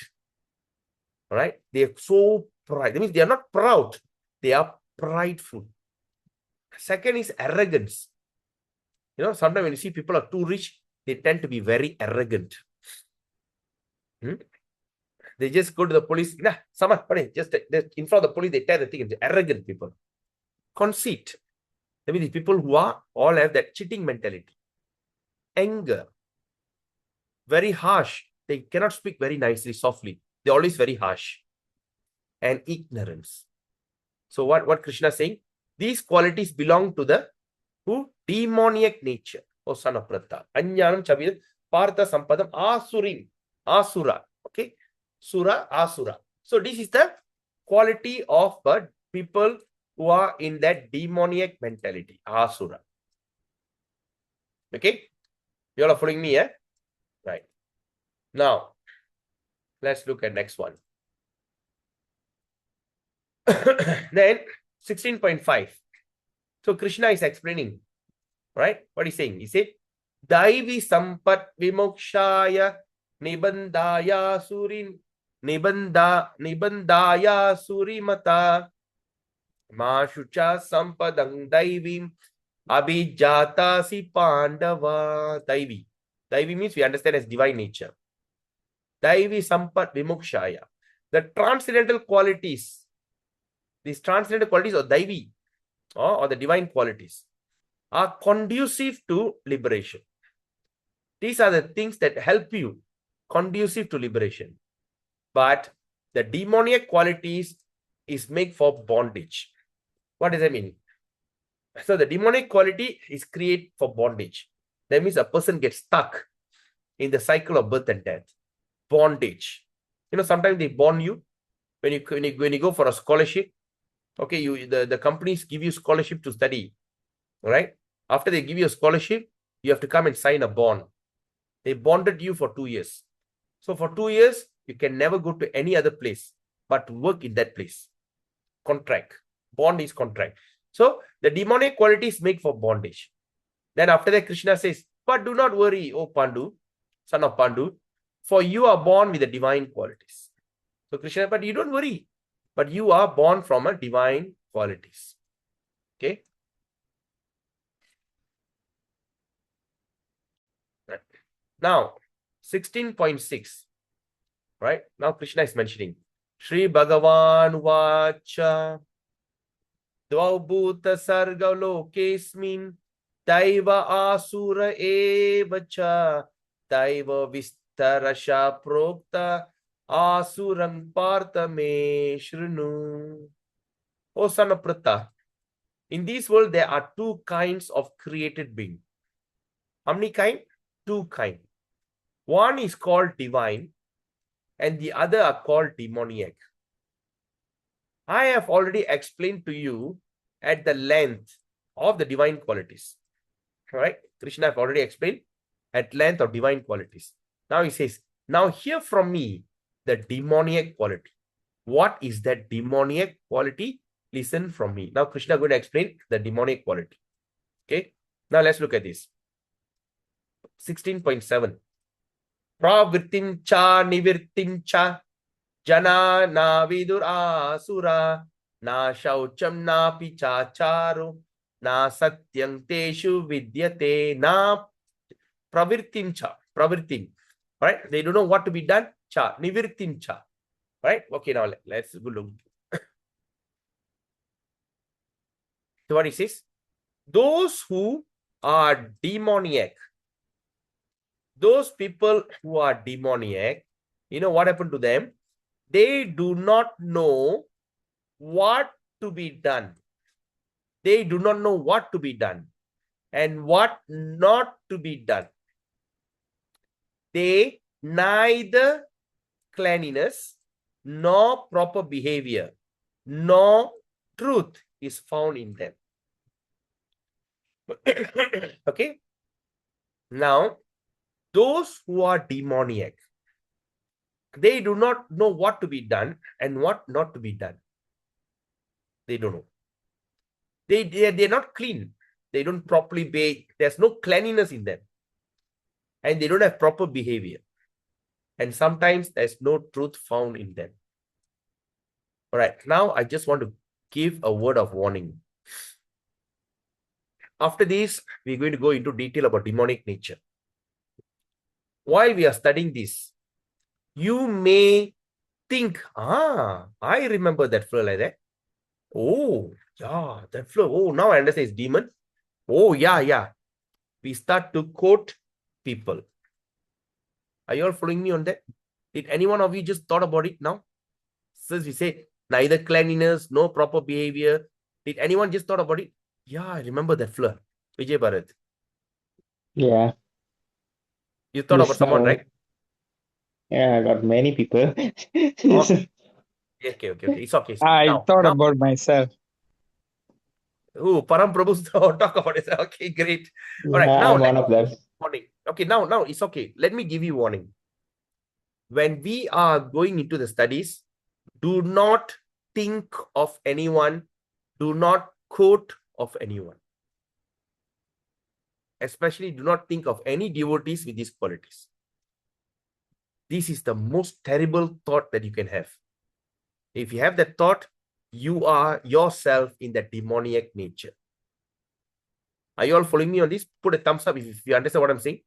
All right. They are so pride. That means they are not proud. They are prideful. Second is arrogance. Sometimes when you see people are too rich, they tend to be very arrogant. They just go to the police. Nah, someone, just in front of the police, they tell the thing. Arrogant people. Conceit. That means the people who all have that cheating mentality. Anger. Very harsh. They cannot speak very nicely, softly. They're always very harsh. And ignorance. So what Krishna is saying? These qualities belong to the demoniac nature. Oh, son of Pratta. Anyanam Chavil, Partha Sampadam, Asurim. Asura. Okay. Sura, Asura. So this is the quality of people who are in that demoniac mentality. Asura. Okay. You all are following me, eh? Right. Now, let's look at next one. Then 16.5. So Krishna is explaining, right? What he's saying? He said, Daivi Sampat Vimokshaya Nibandaya Surin Nibandaya Surimata Mashucha Sampadang Daivim Abhijata Si Pandava. Daivi. Daivi means we understand as divine nature. Daivi Sampat Vimokshaya. The transcendental qualities, these transcendental qualities of Daivi or the divine qualities are conducive to liberation. These are the things that help you conducive to liberation. But the demoniac qualities is made for bondage. What does that mean? So the demonic quality is created for bondage. That means a person gets stuck in the cycle of birth and death. Bondage. Sometimes they bond you when you go for a scholarship. Okay, the companies give you scholarship to study. All right. After they give you a scholarship, you have to come and sign a bond. They bonded you for 2 years. So for 2 years, you can never go to any other place but work in that place. Contract. Bond is contract. So the demonic qualities make for bondage. Then after that, Krishna says, but do not worry, O Pandu, son of Pandu, for you are born with the divine qualities. So Krishna, but you don't worry, but you are born from a divine qualities. Okay. Right. Now, 16.6. Right. Now Krishna is mentioning Shri Bhagavan Vacha Dvaubhuta Sarga Lokesmin Daiva Asura Evacha Daiva Vistarasha Prokta Asurang Partha Me Shrinu. O son of Pratta, in this world there are two kinds of created being. How many kind? Two kind. One is called divine and the other are called demoniac. I have already explained to you at the length of the divine qualities. All right? Krishna have already explained at length of divine qualities. Now he says, now hear from me the demoniac quality. What is that demoniac quality? Listen from me. Now Krishna is going to explain the demoniac quality. Okay? Now let's look at this. 16.7. Pravritim cha nivirtim cha jana na vidur asura na shaucham na pichacharo na satyam teshu vidyate na pravirtim cha. Pravirtim. Right? They don't know what to be done. Cha. Nivirtim cha. Right? Okay, now let's go look. So what he says? Those who are demoniac, those people who are demoniac, what happened to them? They do not know what to be done. They do not know what to be done and what not to be done. They neither cleanliness nor proper behavior nor truth is found in them. Okay. Now, those who are demoniac, they do not know what to be done and what not to be done. They don't know. They're not clean. They don't properly bathe. There's no cleanliness in them. And they don't have proper behavior. And sometimes there's no truth found in them. All right, now I just want to give a word of warning. After this, we're going to go into detail about demonic nature. While we are studying this, you may think, I remember that flow like that. Oh, yeah, that flow. Oh, now I understand it's demon. Oh, yeah. We start to quote people. Are you all following me on that? Did any one of you just thought about it now? Since we say neither cleanliness, no proper behavior. Did anyone just thought about it? Yeah, I remember that flow. Vijay Bharat. Yeah. You thought Yes, about someone, right? Yeah, I got many people. Okay. Okay. It's okay. I Now, thought about myself. oh, Param Prabhu's talk about it. Okay, great. All right, Yeah, now I'm one let of them. warning. Okay, now it's okay. Let me give you warning. When we are going into the studies, do not think of anyone. Do not quote of anyone. Especially do not think of any devotees with these qualities. This is the most terrible thought that you can have. If you have that thought, you are yourself in that demoniac nature. Are you all following me on this? Put a thumbs up if you understand what I'm saying.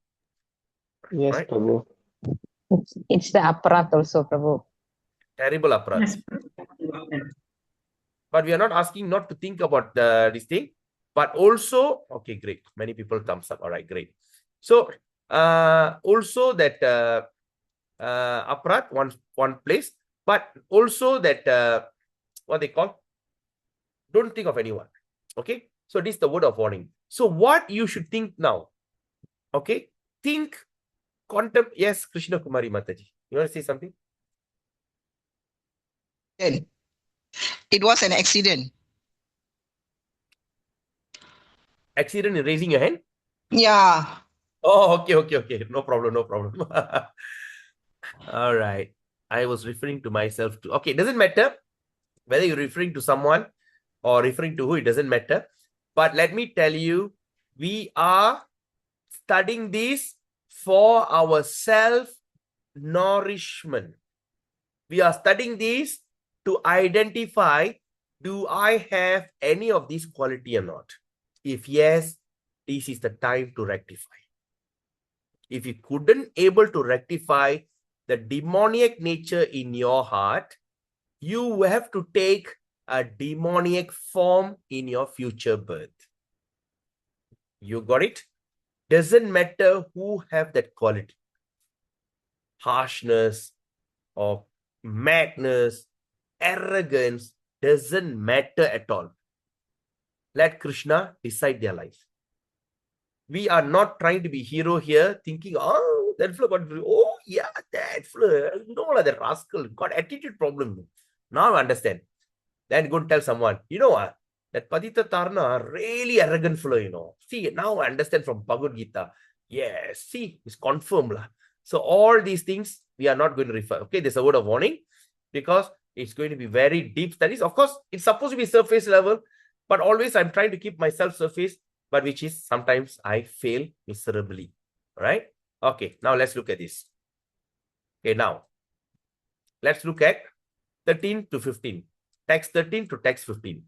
Yes, Right? Prabhu. It's the aparat also, Prabhu. Terrible aparat. Yes. But we are not asking not to think about this thing, but also, okay, great. Many people thumbs up. All right, great. So, also that aparat, one place, but also that, what they call, don't think of anyone. Okay. So this is the word of warning. So what you should think now? Okay. Think, yes, Krishna Kumari Mataji. You want to say something? It was an accident. Accident in raising your hand? Yeah. Oh, okay. No problem. All right. I was referring to myself too. Okay, it doesn't matter whether you're referring to someone or referring to who, it doesn't matter. But let me tell you, we are studying this for our self-nourishment. We are studying this to identify, do I have any of these quality or not? If yes, this is the time to rectify. If you couldn't able to rectify the demoniac nature in your heart, you have to take a demoniac form in your future birth. You got it? Doesn't matter who have that quality. Harshness or madness, arrogance, doesn't matter at all. Let Krishna decide their life. We are not trying to be hero here, thinking, oh, that fellow got, oh yeah, that fellow, no, that rascal got attitude problem. Now I understand. Then go and tell someone, you know what? That Padita Tarna, really arrogant fellow, you know. See, now I understand from Bhagavad Gita. Yes, see, it's confirmed. Lah. So all these things, we are not going to refer. Okay, there's a word of warning because it's going to be very deep studies. Of course, it's supposed to be surface level, but always I'm trying to keep myself surface, but which is sometimes I fail miserably. All right? Okay, now let's look at this. Okay, now let's look at 13 to 15. Text 13 to text 15.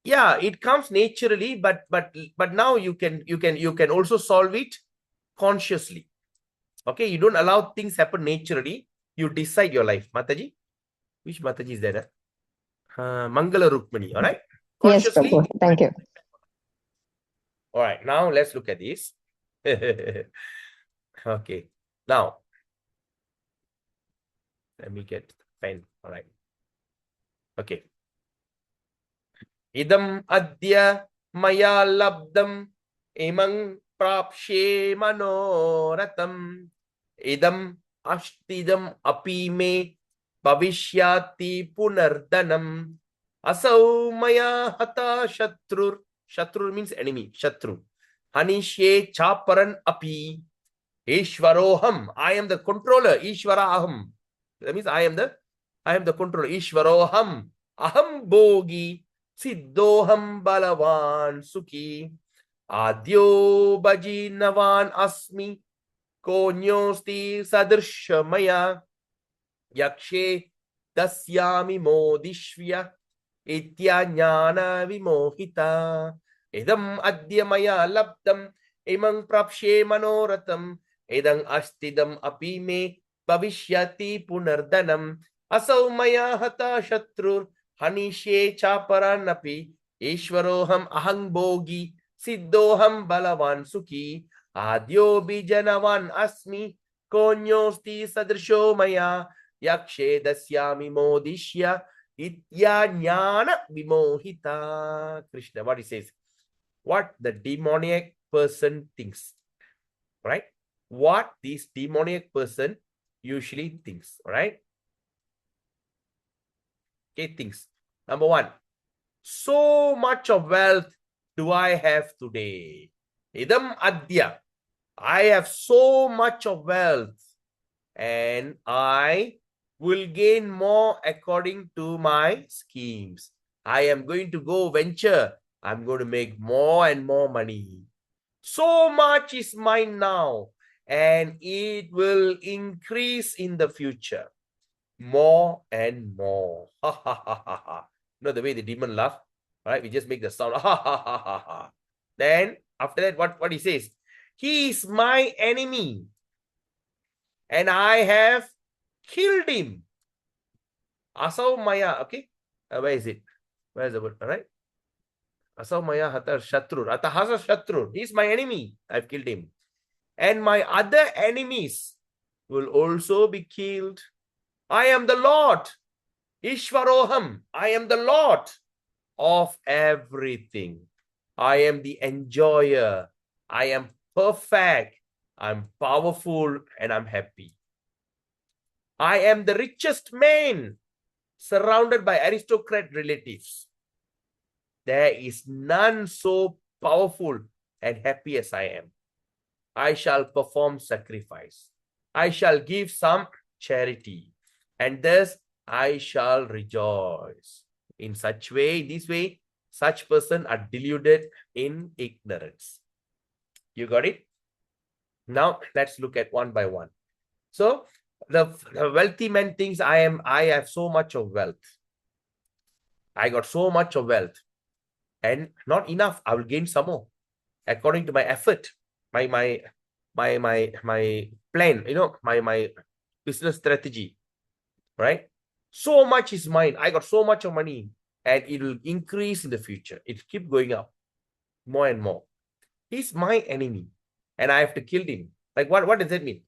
Yeah, it comes naturally, but now you can also solve it consciously. Okay, you don't allow things happen naturally. You decide your life. Mataji, which Mataji is there? Mangala Rukmani. All right. Yes, Consciously. Prabhu. Thank you. All right. Now let's look at this. Okay. Now let me get the pen. All right. Okay. Idam adya maya labdam imang prapshe manoratam idam ashtidam api me bhavishyati punardanam asau maya hata shatrur. Shatrur means enemy. Shatru. Hanishye chaparan api Ishvaroham. I am the controller. Ishvaraham. That means I am the controller. Ishvaroham. Aham bogi. Siddhoham balavan sukhi. Adyo bajinavan asmi. Konyosti sadrshamaya. Yakshe dasyami modishvya itya jnana vimohita. Idam adya maya labdam imang prapshe manoratam. Idang astidam api me bhavishyati punardanam. Asau maya hata shatrur hanishe chaparanapi. Ishvaroham ahang bogi siddhoham balavan sukhi. Adyo bijanavan asmi konyosti sadrsho maya. Yakshe dasyami modishya itya jnana vimohita. Krishna, what he says? What the demoniac person thinks, right? What this demoniac person usually thinks, right? Okay, thinks. Number one, so much of wealth do I have today. Idam adya. I have so much of wealth and I will gain more according to my schemes. I am going to go venture. I'm going to make more and more money. So much is mine now, and it will increase in the future. More and more. Ha ha ha ha ha. You know the way the demon laugh? All right, we just make the sound. Ha ha ha ha ha. Then after that, what he says? He is my enemy, and I have killed him. Asau Maya, okay? Where is it? Where is the word? All right. Asau Maya Hatar Shatrur. Atahasa Shatrur. He's my enemy. I've killed him. And my other enemies will also be killed. I am the Lord. Ishvaroham. I am the Lord of everything. I am the enjoyer. I am perfect. I'm powerful and I'm happy. I am the richest man, surrounded by aristocrat relatives. There is none so powerful and happy as I am. I shall perform sacrifice. I shall give some charity, and thus I shall rejoice. In such way, this way, such person are deluded in ignorance. You got it? Now let's look at one by one. So the wealthy man thinks I have so much of wealth. I got so much of wealth, and not enough. I will gain some more according to my effort, my plan. You know, my business strategy, right? So much is mine. I got so much of money, and it will increase in the future. It keep going up more and more. He's my enemy, and I have to kill him. Like what does that mean?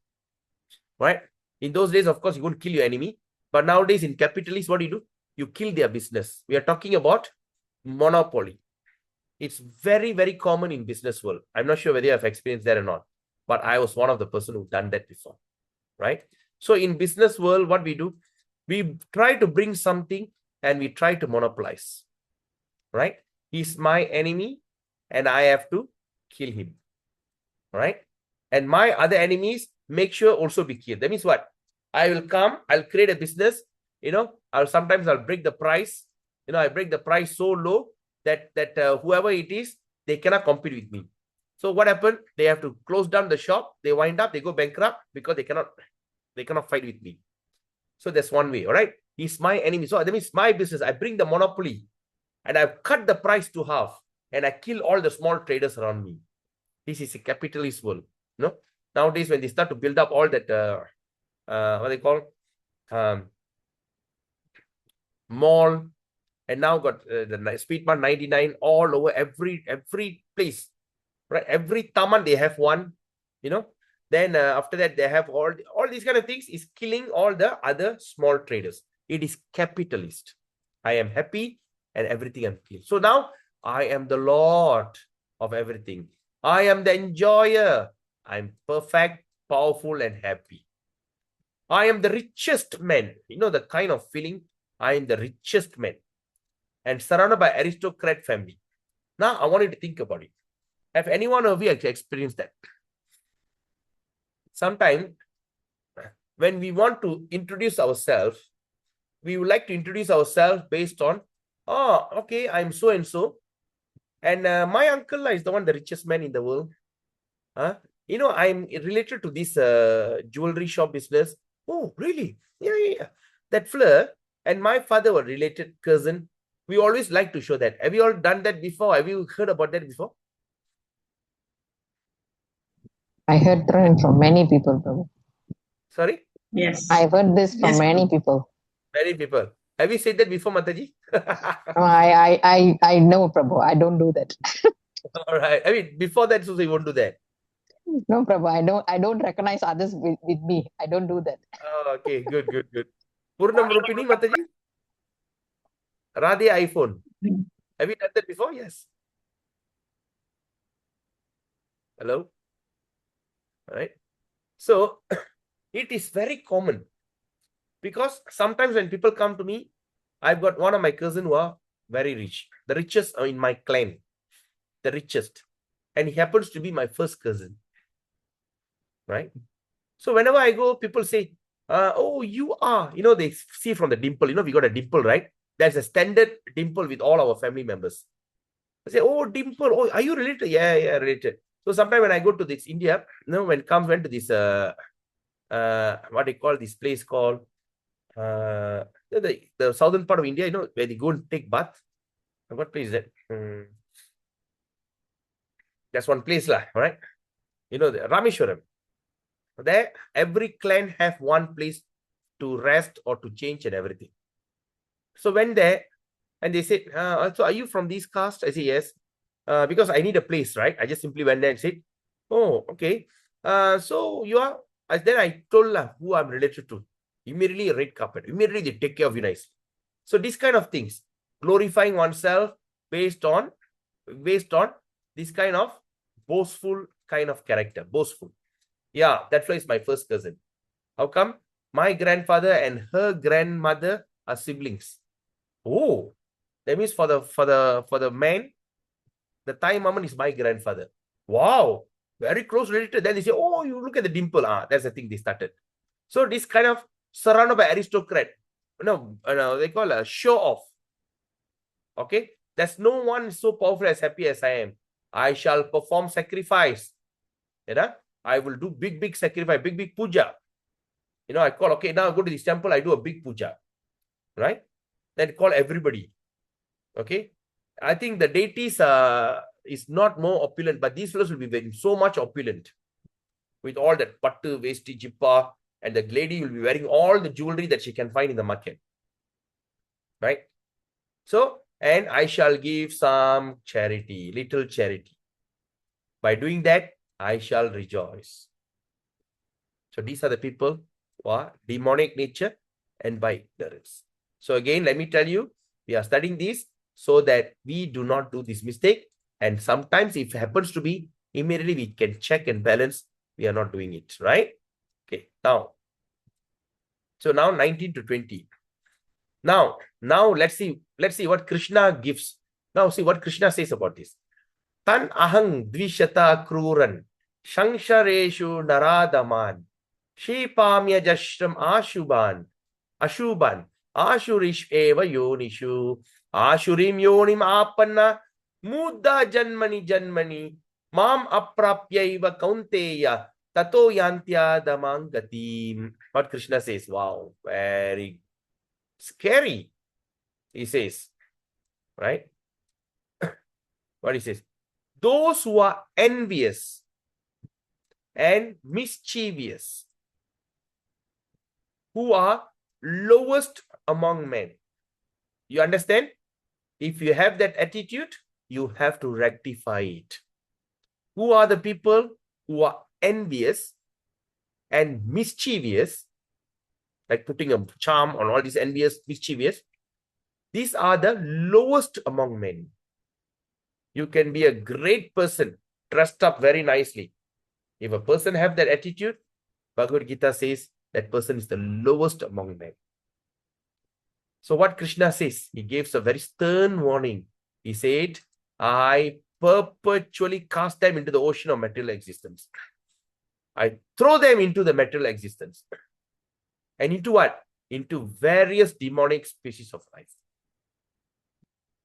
Right? In those days, of course, you won't kill your enemy. But nowadays, in capitalists, what do? You kill their business. We are talking about monopoly. It's very, very common in business world. I'm not sure whether you have experienced that or not, but I was one of the person who done that before, right? So in business world, what we do, we try to bring something and we try to monopolize, right? He's my enemy and I have to kill him, right? And my other enemies make sure also be killed. That means what? I will come, I'll create a business, you know, sometimes I'll break the price, you know, I break the price so low that whoever it is, they cannot compete with me. So what happened? They have to close down the shop. They wind up, they go bankrupt because they cannot fight with me. So that's one way, all right? He's my enemy. So that means my business, I bring the monopoly and I've cut the price to half and I kill all the small traders around me. This is a capitalist world, you know? Nowadays, when they start to build up all that, what they call, mall, and now got the Speed Mart 99 all over every place, right? Every taman they have one, you know. Then after that they have all these kind of things is killing all the other small traders. It is capitalist. I am happy and everything I'm killed. So now I am the Lord of everything. I am the enjoyer. I'm perfect, powerful, and happy. I am the richest man. You know the kind of feeling. I am the richest man. And surrounded by aristocrat family. Now, I want you to think about it. Have any one of you actually experienced that? Sometimes, when we want to introduce ourselves, we would like to introduce ourselves based on, oh, okay, I'm so and so. And my uncle is the one, the richest man in the world. You know, I'm related to this jewelry shop business. Oh, really? Yeah. That Fleur and my father were related cousin. We always like to show that. Have you all done that before? Have you heard about that before? I heard from many people, Prabhu. Sorry? Yes. I've heard this from Yes, many Prabhu. people. Many people. Have you said that before, Mataji? No, I know, Prabhu. I don't do that. All right. I mean, before that, so you won't do that. No, Prabhu. I don't recognize others with me. I don't do that. Oh, okay, good. Purnam Rupini, Mataji? Radhe iPhone. Have you done that before? Yes. Hello? All right. So, it is very common because sometimes when people come to me, I've got one of my cousins who are very rich, the richest in my clan, the richest. And he happens to be my first cousin. Right? So whenever I go, people say, oh, you are, they see from the dimple, we got a dimple, right? That's a standard dimple with all our family members. I say, oh, dimple, oh, are you related? Yeah, related. So sometimes when I go to this India, went to this, what they call this place called, the southern part of India, where they go and take bath. What place is that? That's one place, right? The Rameshwaram. There, every clan have one place to rest or to change and everything. So when there, and they said, so are you from this caste? I say, yes. Because I need a place, right? I just simply went there and said, oh, okay. So you are, then I told who I'm related to. Immediately a red carpet. Immediately they take care of you nicely. So these kind of things, glorifying oneself based on this kind of boastful kind of character, boastful. Yeah, that is my first cousin. How come? My grandfather and her grandmother are siblings. Oh, that means for the man, the Thai Maman is my grandfather. Wow, very close related. Then they say, oh, you look at the dimple. That's the thing they started. So this kind of surrounded by aristocrat, they call a show off. Okay, there's no one so powerful as happy as I am. I shall perform sacrifice. I will do big sacrifice, big puja. I call, okay, now I go to this temple, I do a big puja. Right? Then call everybody. Okay? I think the deities is not more opulent, but these fellows will be very, so much opulent. With all that pattu, vesti, jippa, and the lady will be wearing all the jewelry that she can find in the market. Right? So, and I shall give some charity, little charity. By doing that, I shall rejoice. So these are the people who are demonic nature and by ignorance. So again, let me tell you, we are studying this so that we do not do this mistake. And sometimes if it happens to be, immediately we can check and balance. We are not doing it, right? Okay, now. So now 19 to 20. Now let's see what Krishna gives. Now see what Krishna says about this. Tan ahang dvishata kruran shangshareshu naradaman shipamya jashram ashuban ashurish eva yonishu ashurim yonim apanna mudda janmani mam aprapyaiva kaunteya tato yantya damangati. What Krishna says, wow, very scary. He says, right? What he says? Those who are envious and mischievous, who are lowest among men. You understand? If you have that attitude, you have to rectify it. Who are the people who are envious and mischievous, like putting a charm on all these envious, mischievous? These are the lowest among men. You can be a great person, dressed up very nicely. If a person have that attitude, Bhagavad Gita says that person is the lowest among men. So what Krishna says, he gives a very stern warning. He said, I perpetually cast them into the ocean of material existence. I throw them into the material existence. And into what? Into various demonic species of life.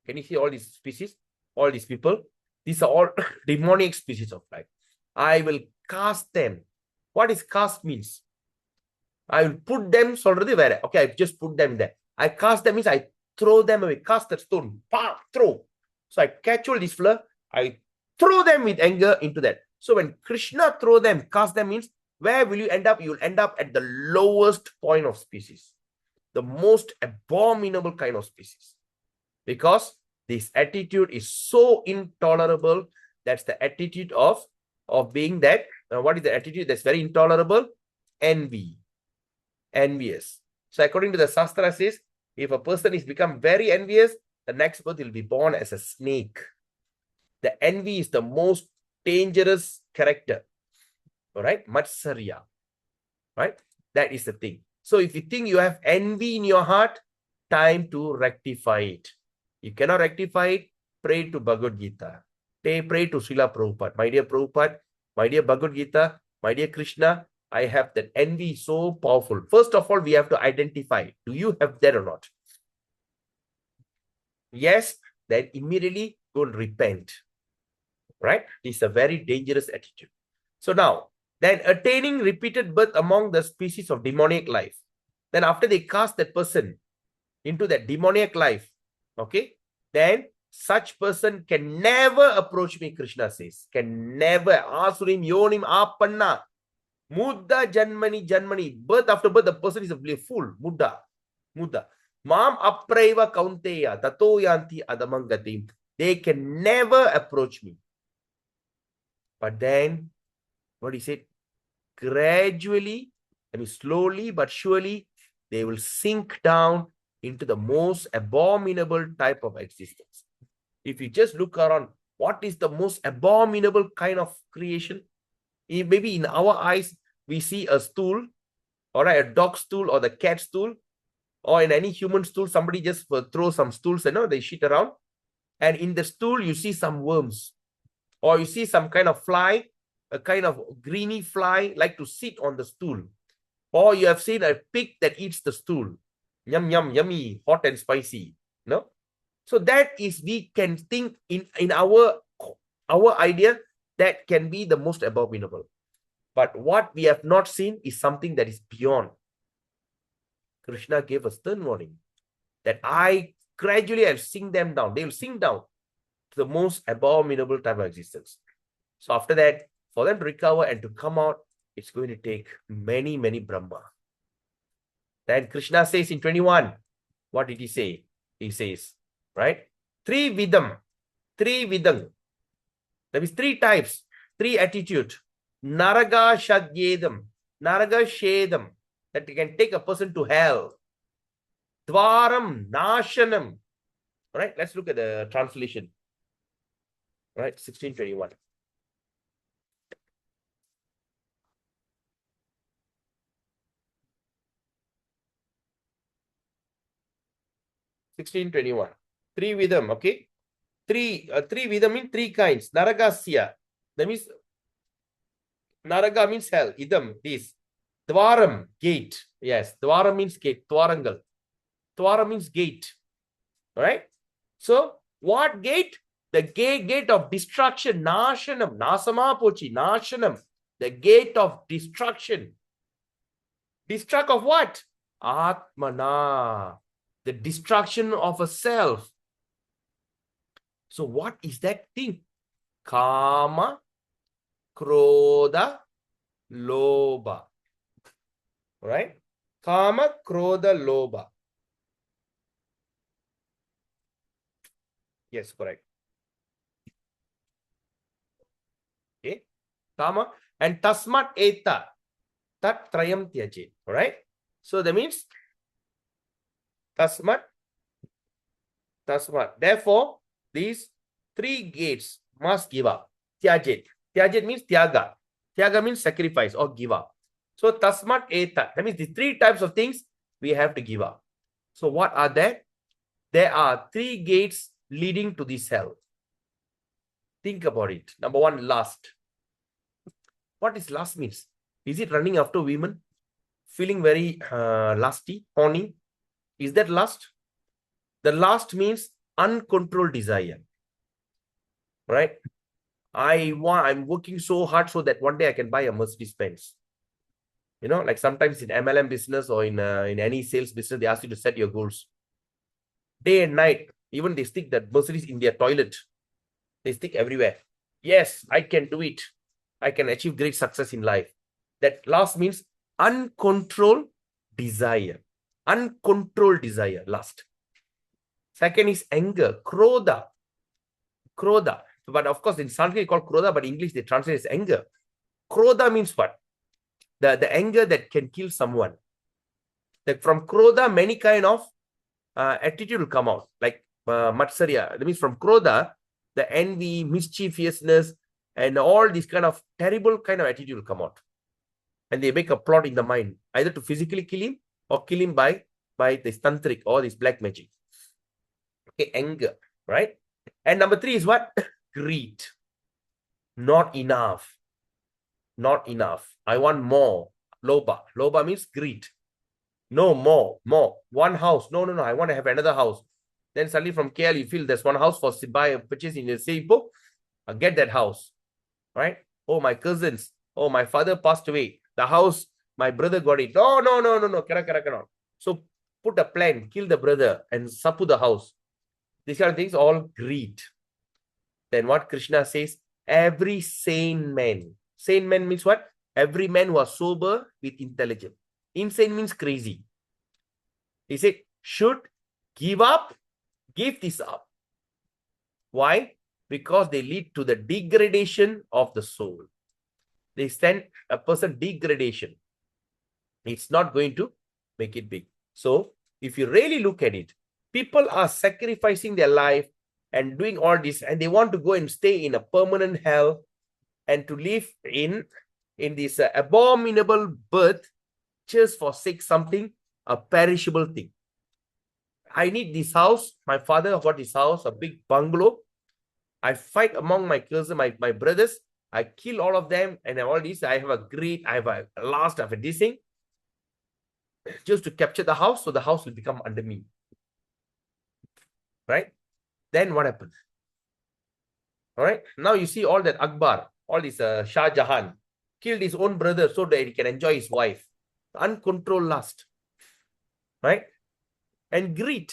Can you see all these species? All these people? These are all demonic species of life. I will cast them. What is cast means? I will put them, solradhu vera. Okay, I just put them there. I cast them means I throw them away. Cast that stone. Pam, throw. So I catch all this flour. I throw them with anger into that. So when Krishna throw them, cast them means, where will you end up? You will end up at the lowest point of species. The most abominable kind of species. Because this attitude is so intolerable. That's the attitude of being that. What is the attitude that's very intolerable? Envy. Envious. So according to the Shastra says, if a person is become very envious, the next birth will be born as a snake. The envy is the most dangerous character. All right? Matsarya. Right? That is the thing. So if you think you have envy in your heart, time to rectify it. You cannot rectify it, pray to Bhagavad Gita. Pray to Srila Prabhupada. My dear Prabhupada, my dear Bhagavad Gita, my dear Krishna, I have that envy so powerful. First of all, we have to identify, do you have that or not? Yes, then immediately go and repent. Right? This is a very dangerous attitude. So now, then attaining repeated birth among the species of demoniac life. Then after they cast that person into that demoniac life, okay, then such person can never approach me, Krishna says. Can never. Asurim yonim apanna. Muddha janmani. Birth after birth, the person is a fool. Muddha. Mam apraiva kaunteya. Tato yanti adamangatim. They can never approach me. But then, what he said, gradually, slowly but surely, they will sink down into the most abominable type of existence. If you just look around, what is the most abominable kind of creation? Maybe in our eyes, we see a stool, or a dog stool, or the cat stool, or in any human stool, somebody just throw some stools, they shit around. And in the stool, you see some worms, or you see some kind of fly, a kind of greeny fly, like to sit on the stool. Or you have seen a pig that eats the stool. Yum, yum, yummy, hot and spicy. No? So that is, we can think in our idea, that can be the most abominable. But what we have not seen is something that is beyond. Krishna gave a stern warning that I gradually I'll sink them down. They will sink down to the most abominable type of existence. So after that, for them to recover and to come out, it's going to take many, many Brahma. Then Krishna says in 21, what did he say? He says, right? Three vidam. That means three types, three attitude. Naraga shadyedam. Naraga shedam. That can take a person to hell. Dvaram nashanam. Right? Let's look at the translation. Right? 1621. Three vidam, okay? Three vidam means three kinds. Naragasya. That means Naraga means hell. Idam, this. Dvaram, gate. Yes, Dvaram means gate. Dvarangal. Dvaram means gate. Alright? So, what gate? The gate of destruction. Nashanam. Nasama pochi. Nashanam. The gate of destruction. Destruct of what? Atmana. The destruction of a self. So what is that thing? Kama, Krodha, Lobha. Right? Kama, Krodha, Lobha. Yes, correct. Okay. Kama and Tasmat Eta. Tat Trayam Tyaje. Right? So that means Tasmat. Therefore, these three gates must give up. Tyajet. Tyajet means tyaga. Tyaga means sacrifice or give up. So tasmat eta. That means the three types of things we have to give up. So what are there? There are three gates leading to this hell. Think about it. Number one, lust. What is lust means? Is it running after women? Feeling very lusty, horny? Is that lust? The lust means uncontrolled desire. Right? I'm working so hard so that one day I can buy a Mercedes Benz. You know, like sometimes in MLM business or in any sales business, they ask you to set your goals. Day and night, even they stick that Mercedes in their toilet. They stick everywhere. Yes, I can do it. I can achieve great success in life. That last means uncontrolled desire. Uncontrolled desire, lust. Second is anger, krodha. Krodha. But of course, in Sanskrit, it's called krodha, but in English, they translate as anger. Krodha means what? The anger that can kill someone. That from krodha, many kind of attitude will come out. Like matsarya. That means from krodha, the envy, mischievousness, and all these kind of terrible kind of attitude will come out. And they make a plot in the mind, either to physically kill him or kill him by this tantric or this black magic. Okay, anger, right? And number 3 is what? Greed. Not enough. Not enough. I want more. Loba. Loba means greed. No, more. One house. No. I want to have another house. Then suddenly from KL, you feel there's one house for purchase in the same book. Get that house. Right? Oh, my cousins. Oh, my father passed away. The house, my brother got it. No. Cannot. So put a plan, kill the brother and sapu the house. These kind of things, all greed. Then what Krishna says, every sane man. Sane man means what? Every man who was sober with intelligence. Insane means crazy. He said, should give this up. Why? Because they lead to the degradation of the soul. They send a person degradation. It's not going to make it big. So, if you really look at it, people are sacrificing their life and doing all this, and they want to go and stay in a permanent hell and to live in this abominable birth just for sake something, a perishable thing. I need this house. My father got this house, a big bungalow. I fight among my cousins, my brothers. I kill all of them, and all this. I have a greed. I have a lust. I have a this thing. Just to capture the house, so the house will become under me. Right? Then what happens? All right. Now you see all that Akbar, all this Shah Jahan, killed his own brother so that he can enjoy his wife. Uncontrolled lust. Right? And greed.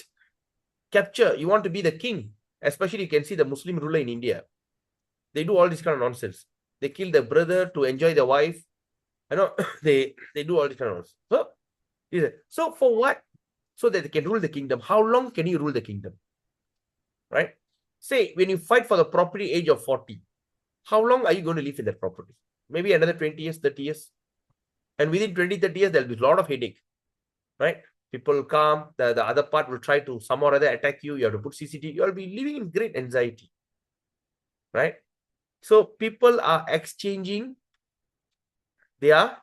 Capture. You want to be the king. Especially you can see the Muslim ruler in India. They do all this kind of nonsense. They kill their brother to enjoy their wife. You know, they do all this kind of nonsense. So for what? So that they can rule the kingdom. How long can you rule the kingdom? Right? Say, when you fight for the property age of 40, how long are you going to live in that property? Maybe another 20 years, 30 years. And within 20, 30 years, there'll be a lot of headache. Right? People will come, the other part will try to some or other attack you. You have to put CCTV. You'll be living in great anxiety. Right? So people are exchanging their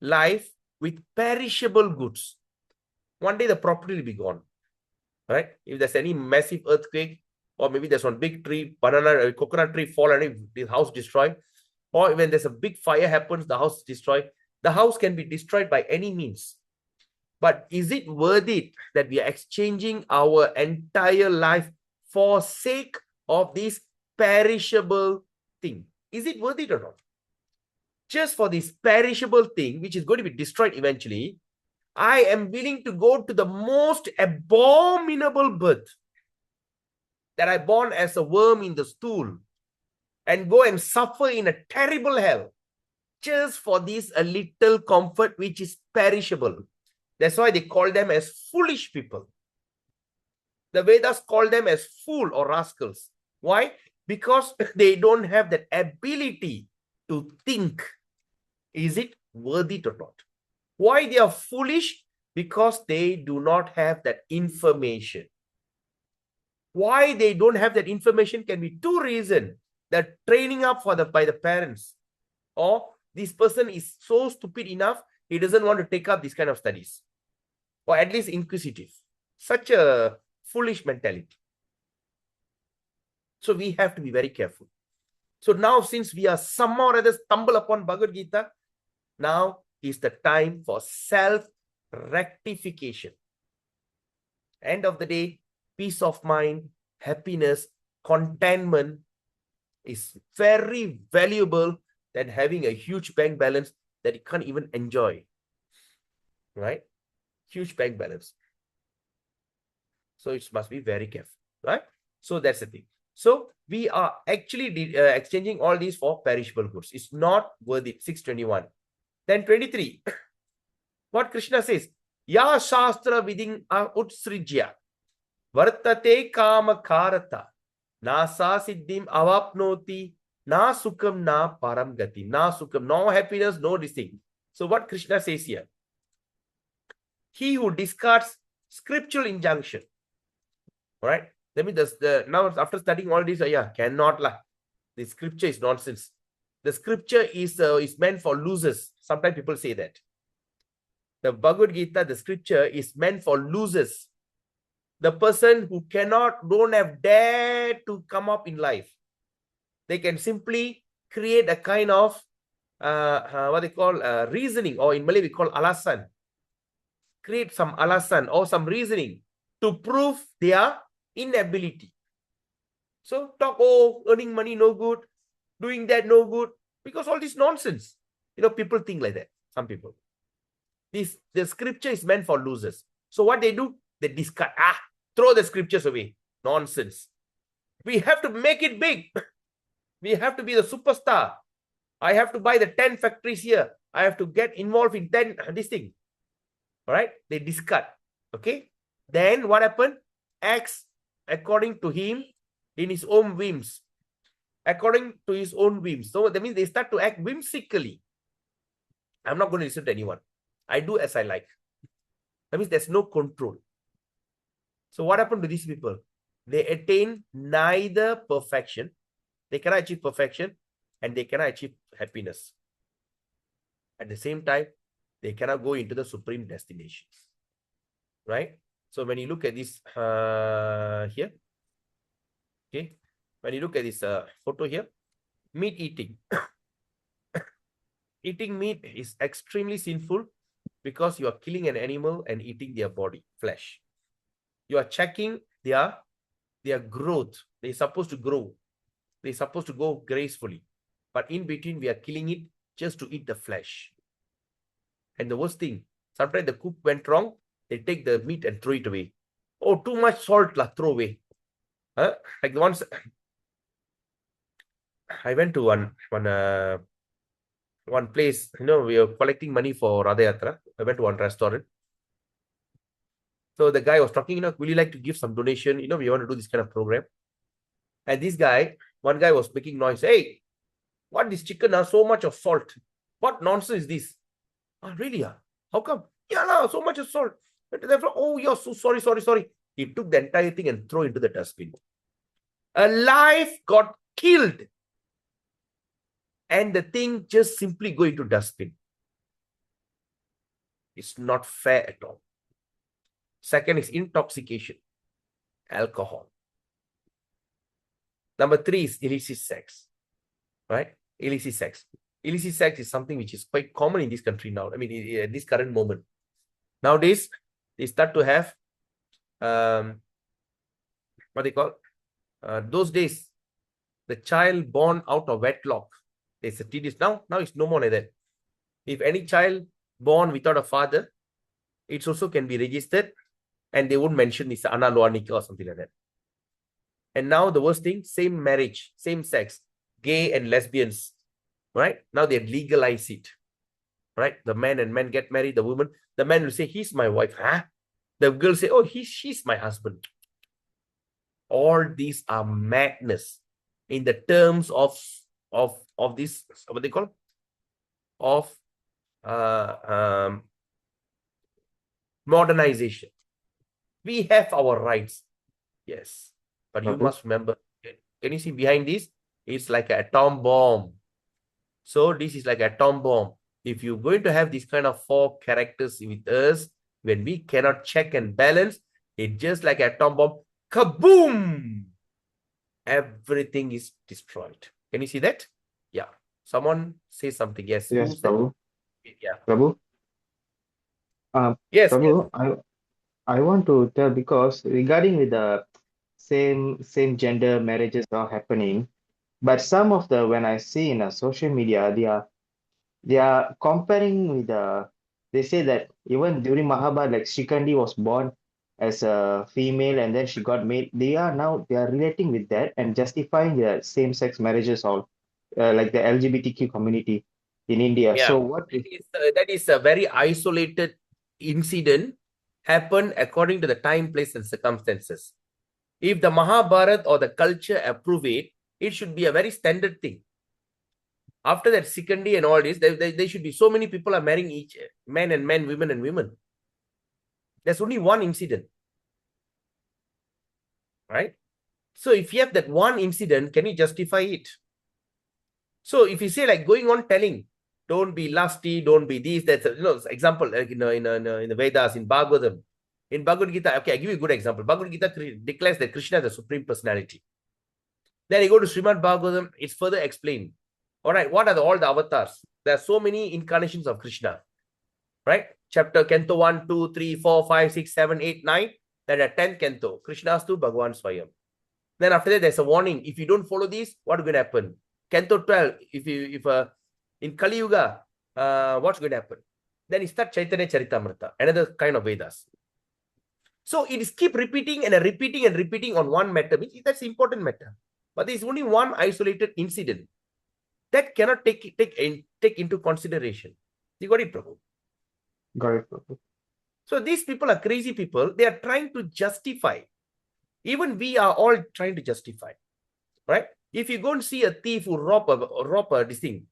life with perishable goods. One day the property will be gone. Right? If there's any massive earthquake, or maybe there's one big tree, coconut tree fall and the house destroyed, or when there's a big fire happens, the house is destroyed. The house can be destroyed by any means. But is it worth it that we are exchanging our entire life for sake of this perishable thing? Is it worth it or not? Just for this perishable thing, which is going to be destroyed eventually, I am willing to go to the most abominable birth, that I born as a worm in the stool, and go and suffer in a terrible hell, just for this a little comfort which is perishable. That's why they call them as foolish people. The Vedas call them as fool or rascals. Why? Because they don't have that ability to think. Is it worth it or not? Why they are foolish? Because they do not have that information. Why they don't have that information can be two reasons. They're training up by the parents. Or this person is so stupid enough, he doesn't want to take up this kind of studies. Or at least inquisitive. Such a foolish mentality. So we have to be very careful. So now, since we are somehow or other stumble upon Bhagavad Gita, now is the time for self-rectification. End of the day, peace of mind, happiness, contentment is very valuable than having a huge bank balance that you can't even enjoy. right? Huge bank balance. So it must be very careful, right? So that's the thing. So we are actually exchanging all these for perishable goods. It's not worth it. 621. Then 23. What Krishna says, Ya Shastra Viding Utsrijya Vartate Kama Karata Nasa Siddhim Avapnoti Na Sukam Na Param Gati. Na Sukam, no happiness, no this thing. So what Krishna says here, he who discards scriptural injunction, all right? That means now after studying all this, cannot lah. The scripture is nonsense. The scripture is meant for losers. Sometimes people say that. The Bhagavad Gita, the scripture is meant for losers. The person who don't have dared to come up in life. They can simply create a kind of what they call reasoning, or in Malay we call alasan. Create some alasan or some reasoning to prove their inability. So talk, earning money no good, doing that no good, because all this nonsense. People think like that. Some people. The scripture is meant for losers. So what they do, they discard. Throw the scriptures away. Nonsense. We have to make it big. We have to be the superstar. I have to buy the 10 factories here. I have to get involved in 10 this thing. All right? They discard. Okay? Then what happened? Acts according to him in his own whims. According to his own whims. So that means they start to act whimsically. I'm not going to listen to anyone. I do as I like. That means there's no control. So what happened to these people? They attain neither perfection. They cannot achieve perfection, and they cannot achieve happiness. At the same time, they cannot go into the supreme destinations. Right? So when you look at this here, okay, when you look at this photo here, meat eating. Eating meat is extremely sinful because you are killing an animal and eating their body, flesh. You are checking their growth. They're supposed to grow. They're supposed to go gracefully. But in between, we are killing it just to eat the flesh. And the worst thing, sometimes the cook went wrong, they take the meat and throw it away. Oh, too much salt, throw away. Like the ones, I went to one place, we were collecting money for Radha Yatra. I went to one restaurant. So the guy was talking, will you like to give some donation? We want to do this kind of program. And this guy, one guy was making noise. Hey, what this chicken has so much of salt? What nonsense is this? Really? How come? Yeah, so much of salt. Oh, yeah, so sorry. He took the entire thing and threw it into the dustbin. A life got killed. And the thing just simply go into dustbin. It's not fair at all. Second is intoxication, alcohol. Number 3 is illicit sex, right? Illicit sex. Illicit sex is something which is quite common in this country now. I mean, at this current moment. Nowadays, they start to have, what they call, those days, the child born out of wedlock, they said this. Now it's no more like that. If any child born without a father, it also can be registered, and they won't mention this analuanika or something like that. And now the worst thing, same marriage, same sex, gay and lesbians, right? Now they legalize it, right? The man and man get married, the woman, the man will say, he's my wife. The girl say, oh, she's my husband. All these are madness in the terms of this, what they call, of modernization. We have our rights, yes, but you must remember, can you see behind this? It's like an atom bomb. So this is like an atom bomb. If you're going to have this kind of 4 characters with us, when we cannot check and balance, it's just like an atom bomb. Kaboom! Everything is destroyed. Can you see that? Yeah. Someone say something. Yes. Yes, Prabhu. Yeah. Prabhu. Yes. Prabhu, I want to tell, because regarding with the same gender marriages are happening, but some of when I see in social media, they are comparing with they say that even during Mahabharata, like Shikandi was born as a female and then she got made. They are relating with that and justifying the same-sex marriages, all like the LGBTQ community in India. Yeah. So what if That is a very isolated incident happened according to the time, place, and circumstances. If the Mahabharata or the culture approve it, it should be a very standard thing. After that, Sikandi and all this, there should be so many people are marrying each men and men, women and women. There's only one incident, right? So if you have that one incident, can you justify it? So if you say like going on telling, don't be lusty, don't be this, that's a, example like in the Vedas, in Bhagavatam, in Bhagavad Gita. Okay, I give you a good example. Bhagavad Gita declares that Krishna is the supreme personality. Then you go to Srimad Bhagavatam, it's further explained. All right, what are all the avatars? There are so many incarnations of Krishna, right? Chapter Canto 1, 2, 3, 4, 5, 6, 7, 8, 9. Then at 10th Canto, Krishnastu Bhagavan Swayam. Then after that, there's a warning. If you don't follow this, what's going to happen? Canto 12, if in Kali Yuga, what's going to happen? Then you start Chaitanya Charitamrita, another kind of Vedas. So it is keep repeating and repeating and repeating on one matter, which that's important matter. But there is only one isolated incident that cannot take into consideration. You got it, Prabhu? got it, Prabhu. So these people are crazy people. They are trying to justify. Even we are all trying to justify, right? If you go and see a thief who rob this thing,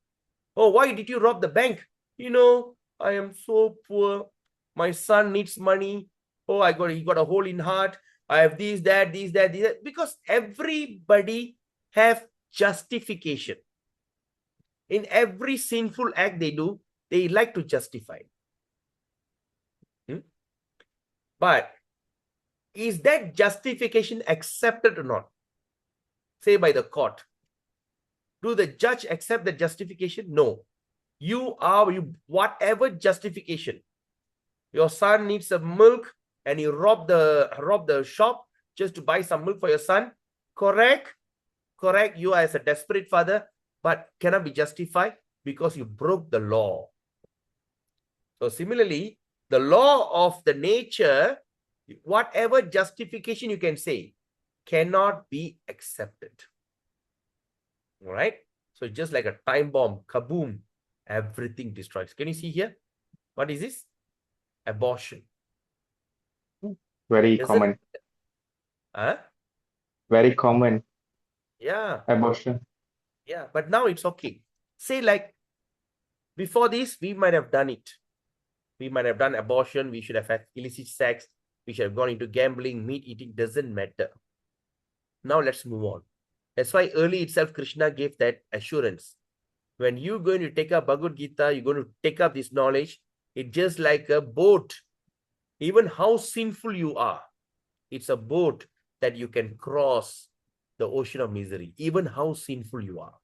oh, why did you rob the bank? I am so poor. My son needs money. Oh, he got a hole in heart. I have this, that. Because everybody have justification. In every sinful act they do, they like to justify. But is that justification accepted or not? Say by the court. Do the judge accept the justification? No. Whatever justification. Your son needs some milk and you rob the shop just to buy some milk for your son. Correct. You are as a desperate father, but cannot be justified because you broke the law. So similarly, the law of the nature, whatever justification you can say, cannot be accepted. All right. So just like a time bomb, kaboom, everything destroys. Can you see here? What is this? Abortion. Very common. Very common. Yeah. Abortion. Yeah. But now it's okay. Say like before this, we might have done it. We might have done abortion. We should have had illicit sex. We should have gone into gambling, meat eating. Doesn't matter. Now let's move on. That's why early itself Krishna gave that assurance. When you're going to take up Bhagavad Gita, you're going to take up this knowledge. It's just like a boat. Even how sinful you are, it's a boat that you can cross the ocean of misery. Even how sinful you are,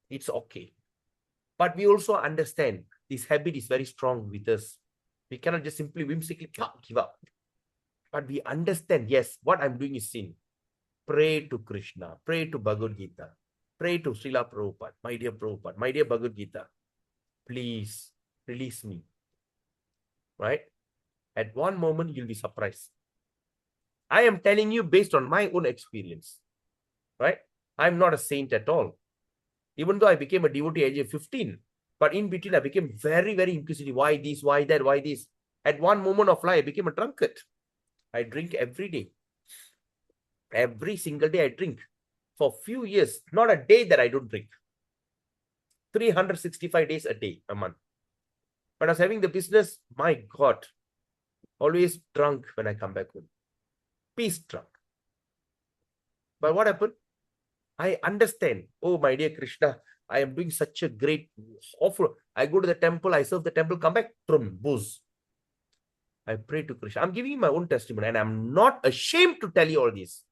it's okay. But we also understand this habit is very strong with us. We cannot just simply whimsically give up. But we understand, yes, what I'm doing is sin. Pray to Krishna, pray to Bhagavad Gita, pray to Srila Prabhupada, my dear Prabhupada, my dear Bhagavad Gita, please release me. Right? At one moment, you'll be surprised. I am telling you based on my own experience. Right? I'm not a saint at all. Even though I became a devotee at age of 15, but in between, I became very, very inquisitive. Why this? Why that? Why this? At one moment of life, I became a drunkard. I drink every day. Every single day I drink. For a few years, not a day that I don't drink. 365 days a day, a month. When I was having the business, my God, always drunk when I come back home. Peace drunk. But what happened? I understand. Oh, my dear Krishna, I am doing such a great offer. I go to the temple, I serve the temple, come back, booze. I pray to Krishna. I'm giving you my own testimony and I'm not ashamed to tell you all this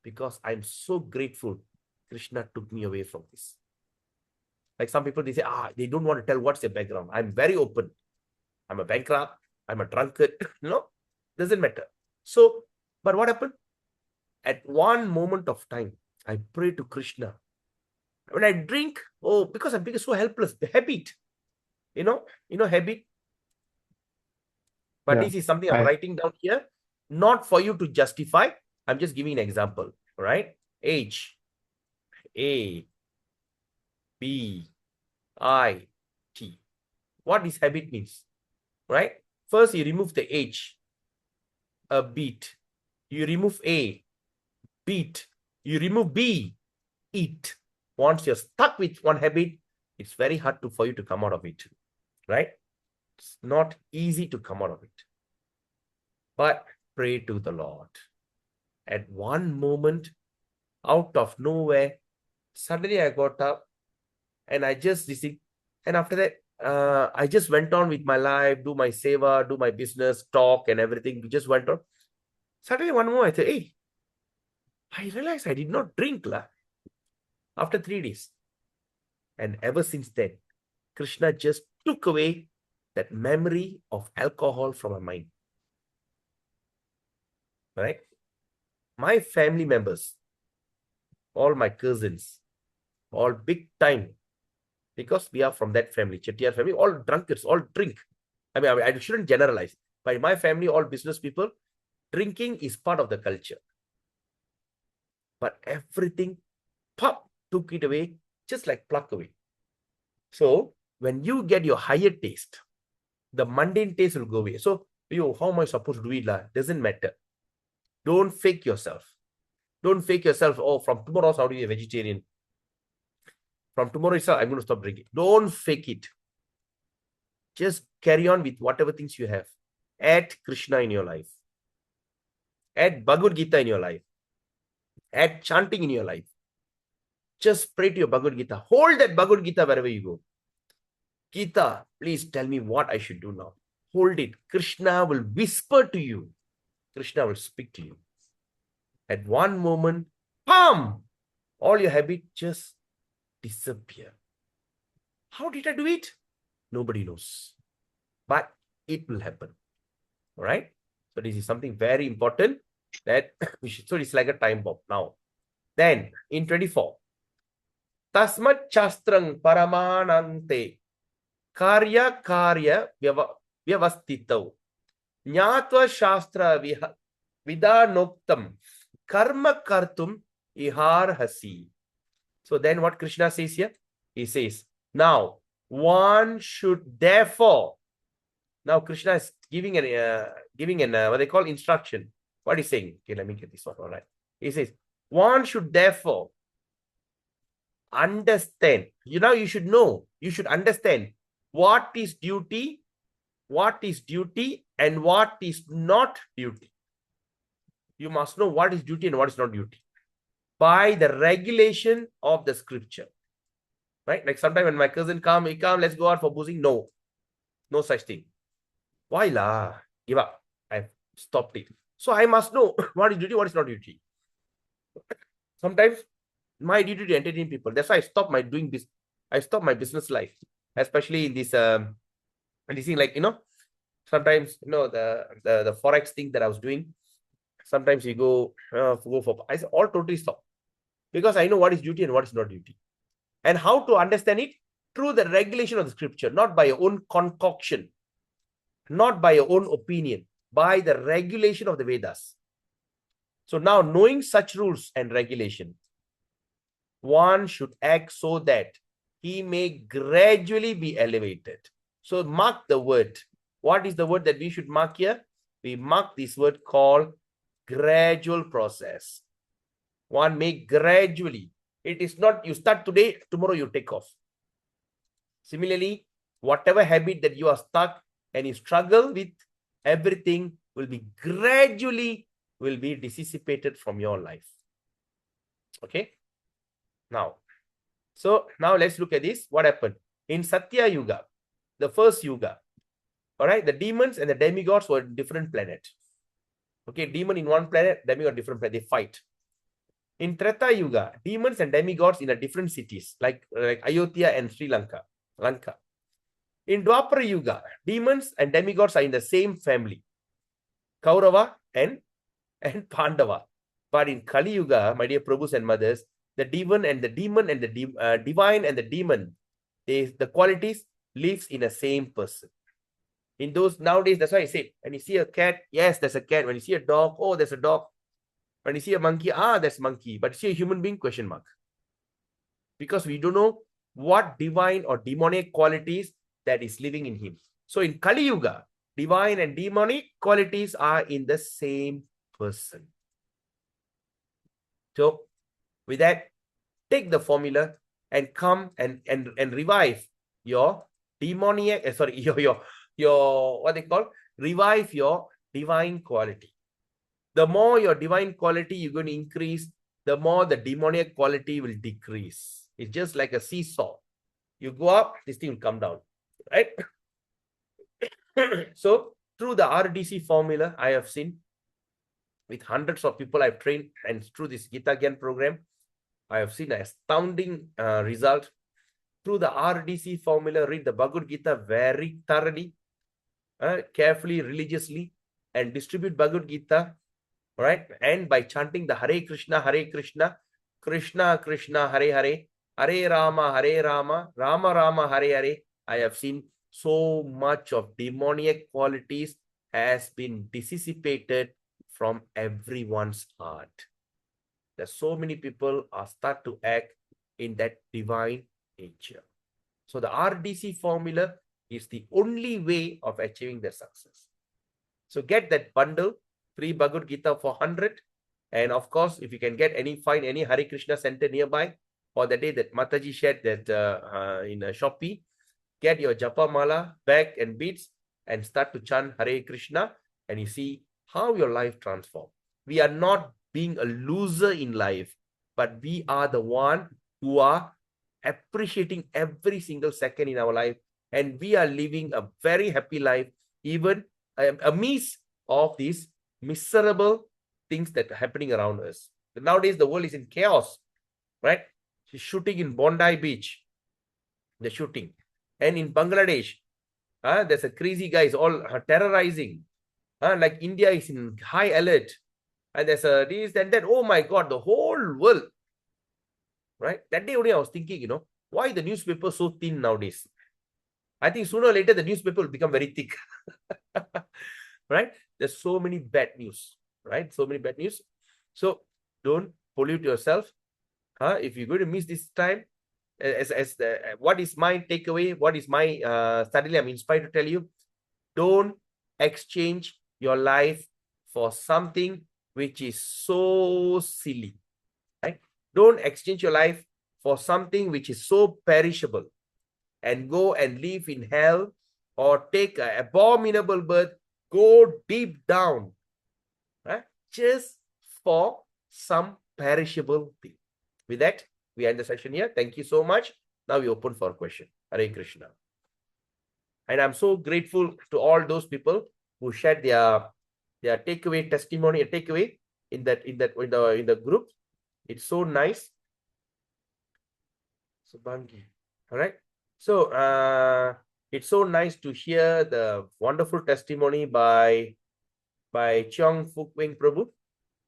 because I'm so grateful Krishna took me away from this. Like some people, they say, they don't want to tell what's their background. I'm very open. I'm a bankrupt. I'm a drunkard. Doesn't matter. So, but what happened? At one moment of time, I pray to Krishna. When I drink, because I'm becoming so helpless, the habit, habit. But Yeah. this is something I'm writing down here, not for you to justify. I'm just giving an example, right? H, A, B, I, T. What this habit means, right? First, you remove the H, a beat. You remove A, beat. You remove B, eat. Once you're stuck with one habit, it's very hard for you to come out of it, right? It's not easy to come out of it. But pray to the Lord. At one moment, out of nowhere, suddenly I got up and I just received. And after that, I just went on with my life, do my seva, do my business, talk and everything. We just went on. Suddenly one more, I said, hey, I realized I did not drink after 3 days. And ever since then, Krishna just took away that memory of alcohol from my mind. Right? My family members, all my cousins, all big time, because we are from that family, Chettiar family, all drunkards, all drink. I mean, I shouldn't generalize, but in my family, all business people, drinking is part of the culture. But everything, pop, took it away, just like pluck away. So when you get your higher taste, the mundane taste will go away. So, how am I supposed to do it? Doesn't matter. Don't fake yourself. Don't fake yourself. Oh, from tomorrow, I'll be a vegetarian. From tomorrow itself, I'm going to stop drinking. Don't fake it. Just carry on with whatever things you have. Add Krishna in your life. Add Bhagavad Gita in your life. Add chanting in your life. Just pray to your Bhagavad Gita. Hold that Bhagavad Gita wherever you go. Gita, please tell me what I should do now. Hold it. Krishna will whisper to you. Krishna will speak to you. At one moment, bam! All your habit just disappear. How did I do it? Nobody knows. But it will happen. All right? So this is something very important that we should. So it's like a time bomb now. Then in 24, Tasmat Chastrang Paramanante Karya Vyavastitau Nyatva Shastra Vidanoktam Karma Kartum Iharhasi. So then what Krishna says here? He says, now one should therefore. Now Krishna is giving an what they call instruction. What is saying? Okay, let me get this one. All right. He says, one should therefore understand. You should know. You should understand what is duty, and what is not duty. You must know what is duty and what is not duty by the regulation of the scripture. Right? Like sometimes when my cousin come, let's go out for boozing. No such thing. Why lah? Give up. I've stopped it. So I must know what is duty, what is not duty. Sometimes my duty to entertain people. That's why I stopped my doing this. I stopped my business life, especially in this thing, like sometimes the forex thing that I was doing. Sometimes you go for. I all totally stop because I know what is duty and what is not duty, and how to understand it through the regulation of the scripture, not by your own concoction, not by your own opinion, by the regulation of the Vedas. So now, knowing such rules and regulation, one should act so that he may gradually be elevated. So mark the word. What is the word that we should mark here? We mark this word called gradual process. One may gradually. It is not you start today, tomorrow you take off. Similarly, whatever habit that you are stuck and you struggle with, everything will be gradually dissipated from your life. Okay. Now let's look at this. What happened in Satya Yuga, the first Yuga? All right, the demons and the demigods were different planet. Okay, demon in one planet, demigod different planet. They fight. In Treta Yuga, demons and demigods in a different cities, like Ayodhya and Sri Lanka. In Dwapara Yuga, demons and demigods are in the same family, Kaurava and Pandava. But in Kali Yuga, my dear Prabhus and mothers, the divine and the demon, the qualities lives in the same person. In those nowadays, that's why I said, when you see a cat, yes, there's a cat. When you see a dog, oh, there's a dog. When you see a monkey, there's monkey. But you see a human being, question mark. Because we don't know what divine or demonic qualities that is living in him. So in Kali Yuga, divine and demonic qualities are in the same person. So with that, take the formula and come and revive your demoniac, your what they call, revive your divine quality. The more your divine quality you're going to increase, the more the demoniac quality will decrease. It's just like a seesaw. You go up, this thing will come down, right? So through the RDC formula, I have seen with hundreds of people I've trained, and through this Gita Gyan program, I have seen an astounding result. Through the RDC formula, read the Bhagavad Gita very thoroughly, carefully, religiously, and distribute Bhagavad Gita, right? And by chanting the Hare Krishna, Krishna Krishna, Hare Hare, Hare Rama, Rama Rama, Hare Hare, I have seen so much of demoniac qualities has been dissipated from everyone's heart. There's so many people are start to act in that divine nature. So the RDC formula is the only way of achieving the success. So get that bundle, 3 Bhagavad Gita for 100. And of course, if you can get find any Hare Krishna center nearby, or the day that Mataji shared that in Shopee, get your Japa Mala, bag and beads, and start to chant Hare Krishna, and you see how your life transforms. We are not being a loser in life, but we are the one who are appreciating every single second in our life, and we are living a very happy life, even amidst of these miserable things that are happening around us. Nowadays, the world is in chaos, right? She's shooting in Bondi Beach, the shooting. And in Bangladesh, there's a crazy guys all terrorizing. Like India is in high alert. And there's a this and that. Oh my God, the whole world. Right? That day only I was thinking, why the newspaper so thin nowadays? I think sooner or later the newspaper will become very thick. Right? There's so many bad news. Right? So many bad news. So don't pollute yourself. If you're going to miss this time, what is my takeaway? What is my suddenly I'm inspired to tell you? Don't exchange your life for something which is so silly. Right? Don't exchange your life for something which is so perishable and go and live in hell or take an abominable birth. Go deep down, right? Just for some perishable thing. With that, we end the session here. Thank you so much. Now we open for question. Hare Krishna. And I'm so grateful to all those people who shared their takeaway testimony, a takeaway in the group. It's so nice. So Bangi. All right. So it's so nice to hear the wonderful testimony by Cheong Fuk Wing Prabhu,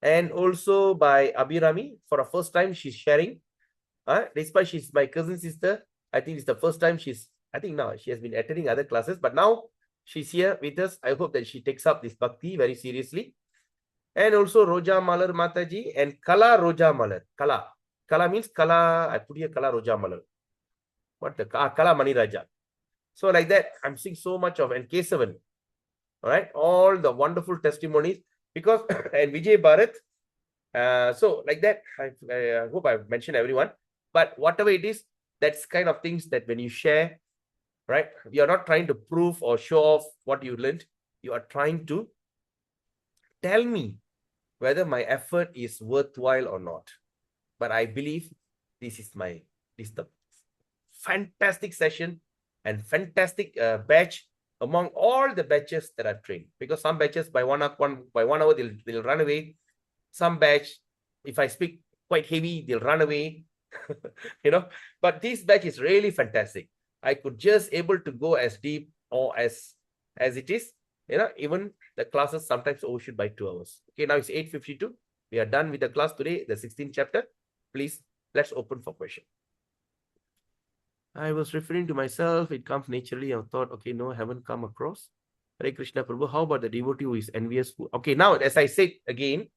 and also by Abhirami. For the first time she's sharing. Despite she's my cousin sister, I think it's the first time I think now she has been attending other classes, but now she's here with us. I hope that she takes up this bhakti very seriously. And also Roja Malar Mataji and Kala Roja Malar. Kala means Kala, I put here Kala Roja Malar. What the Kala Mani Raja. So like that, I'm seeing so much of, and K7. All right, all the wonderful testimonies, because and Vijay Bharat. So like that, I hope I've mentioned everyone. But whatever it is, that's kind of things that when you share, right, you're not trying to prove or show off what you learned. You are trying to tell me whether my effort is worthwhile or not. But I believe this is the fantastic session and fantastic batch among all the batches that I've trained. Because some batches by one hour they'll run away. Some batch, if I speak quite heavy, they'll run away. But this batch is really fantastic. I could just able to go as deep or as it is. Even the classes sometimes overshoot by 2 hours. Okay, now it's 8:52. We are done with the class today, the 16th chapter. Please, let's open for question. I was referring to myself. It comes naturally. I thought, okay, no, I haven't come across. Hare Krishna Prabhu, how about the devotee who is envious? Okay, now as I said again,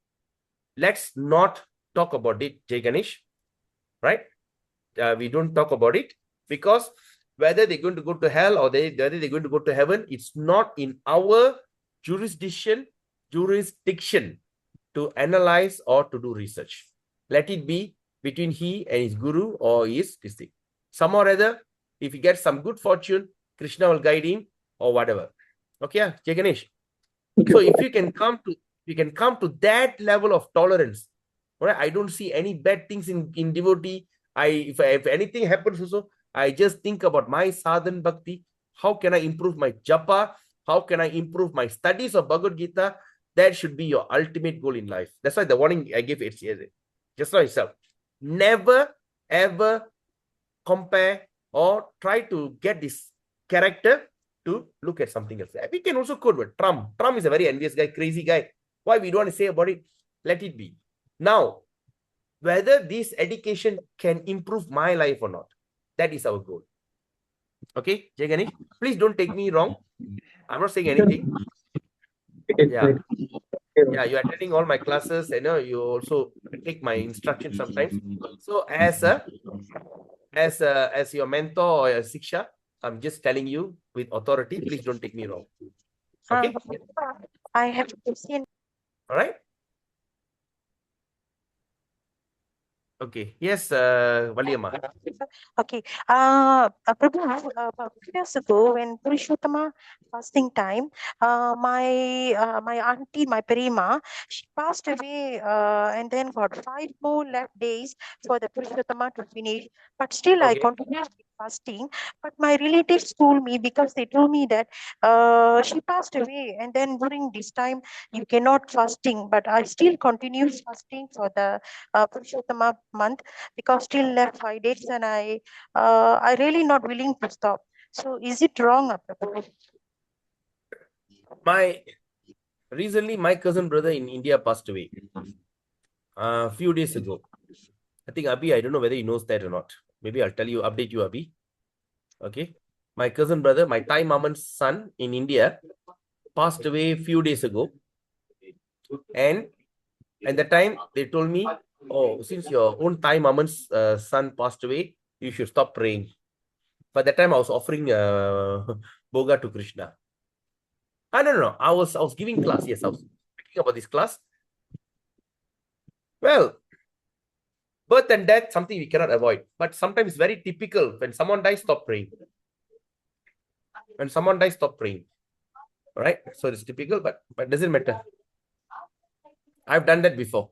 let's not talk about it, Jay Ganesh, right? We don't talk about it because whether they're going to go to hell or whether they're going to go to heaven, it's not in our jurisdiction to analyze or to do research. Let it be between he and his guru or his district. Some or other, if he gets some good fortune, Krishna will guide him or whatever. Okay, Jay Ganesh. So if you can come to that level of tolerance, right? I don't see any bad things in devotee. If anything happens also, I just think about my sadhan bhakti. How can I improve my japa? How can I improve my studies of Bhagavad Gita? That should be your ultimate goal in life. That's why the warning I gave it just now itself. Never ever compare or try to get this character to look at something else. We can also quote with Trump. Trump is a very envious guy, crazy guy. Why we don't want to say about it? Let it be. Now, whether this education can improve my life or not, that is our goal. Okay, Jay Ganesh, please don't take me wrong. I'm not saying anything. Yeah. Yeah, you're attending all my classes, you also take my instruction sometimes. So as your mentor or a Siksha, I'm just telling you with authority, please don't take me wrong. Okay? I have a question. All right? Okay. Yes, Valiamma. Okay. Prabhu, a few years ago, when Purushottama fasting time, my auntie, my Perima, she passed away, and then got 5 more days for the Purushottama to finish. But still, I Okay. continued fasting. But my relatives told me, because they told me that she passed away, and then during this time you cannot fasting. But I still continue fasting for the Purushottama month, because still left 5 days, and I really not willing to stop. So is it wrong, Prabhu? Recently, my cousin brother in India passed away a few days ago. I think Abhi, I don't know whether he knows that or not. Maybe I'll update you, Abhi. Okay. My cousin brother, my Thai Maman's son in India, passed away a few days ago. And at the time, they told me, oh, since your own Thai Maman's son passed away, you should stop praying. But that time I was offering Boga to Krishna. No. I was giving class. Yes, I was speaking about this class. Well, birth and death, something we cannot avoid. But sometimes it's very typical. When someone dies, stop praying. When someone dies, stop praying. All right? So it's typical, but it doesn't matter. I've done that before.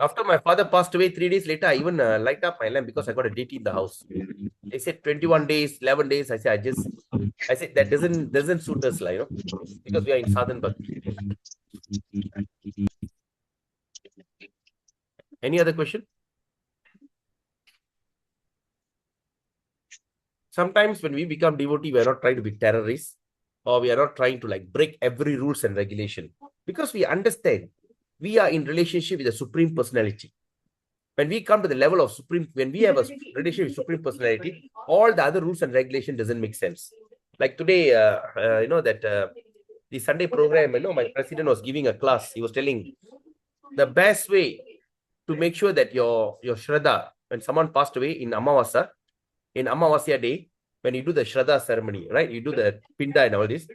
After my father passed away 3 days later, I even light up my lamp because I got a deity in the house. They said 21 days, 11 days. I said that doesn't suit us, because we are in Southern Bhakti. Any other question? Sometimes when we become devotee, we are not trying to be terrorists, or we are not trying to break every rules and regulation, because we understand we are in relationship with the Supreme Personality. When we come to the level of when we have a relationship with Supreme Personality, all the other rules and regulation doesn't make sense. Like today, the Sunday program, my president was giving a class. He was telling the best way to make sure that your Shraddha, when someone passed away in Amavasya day, when you do the Shraddha ceremony, right? You do the Pinda and all this.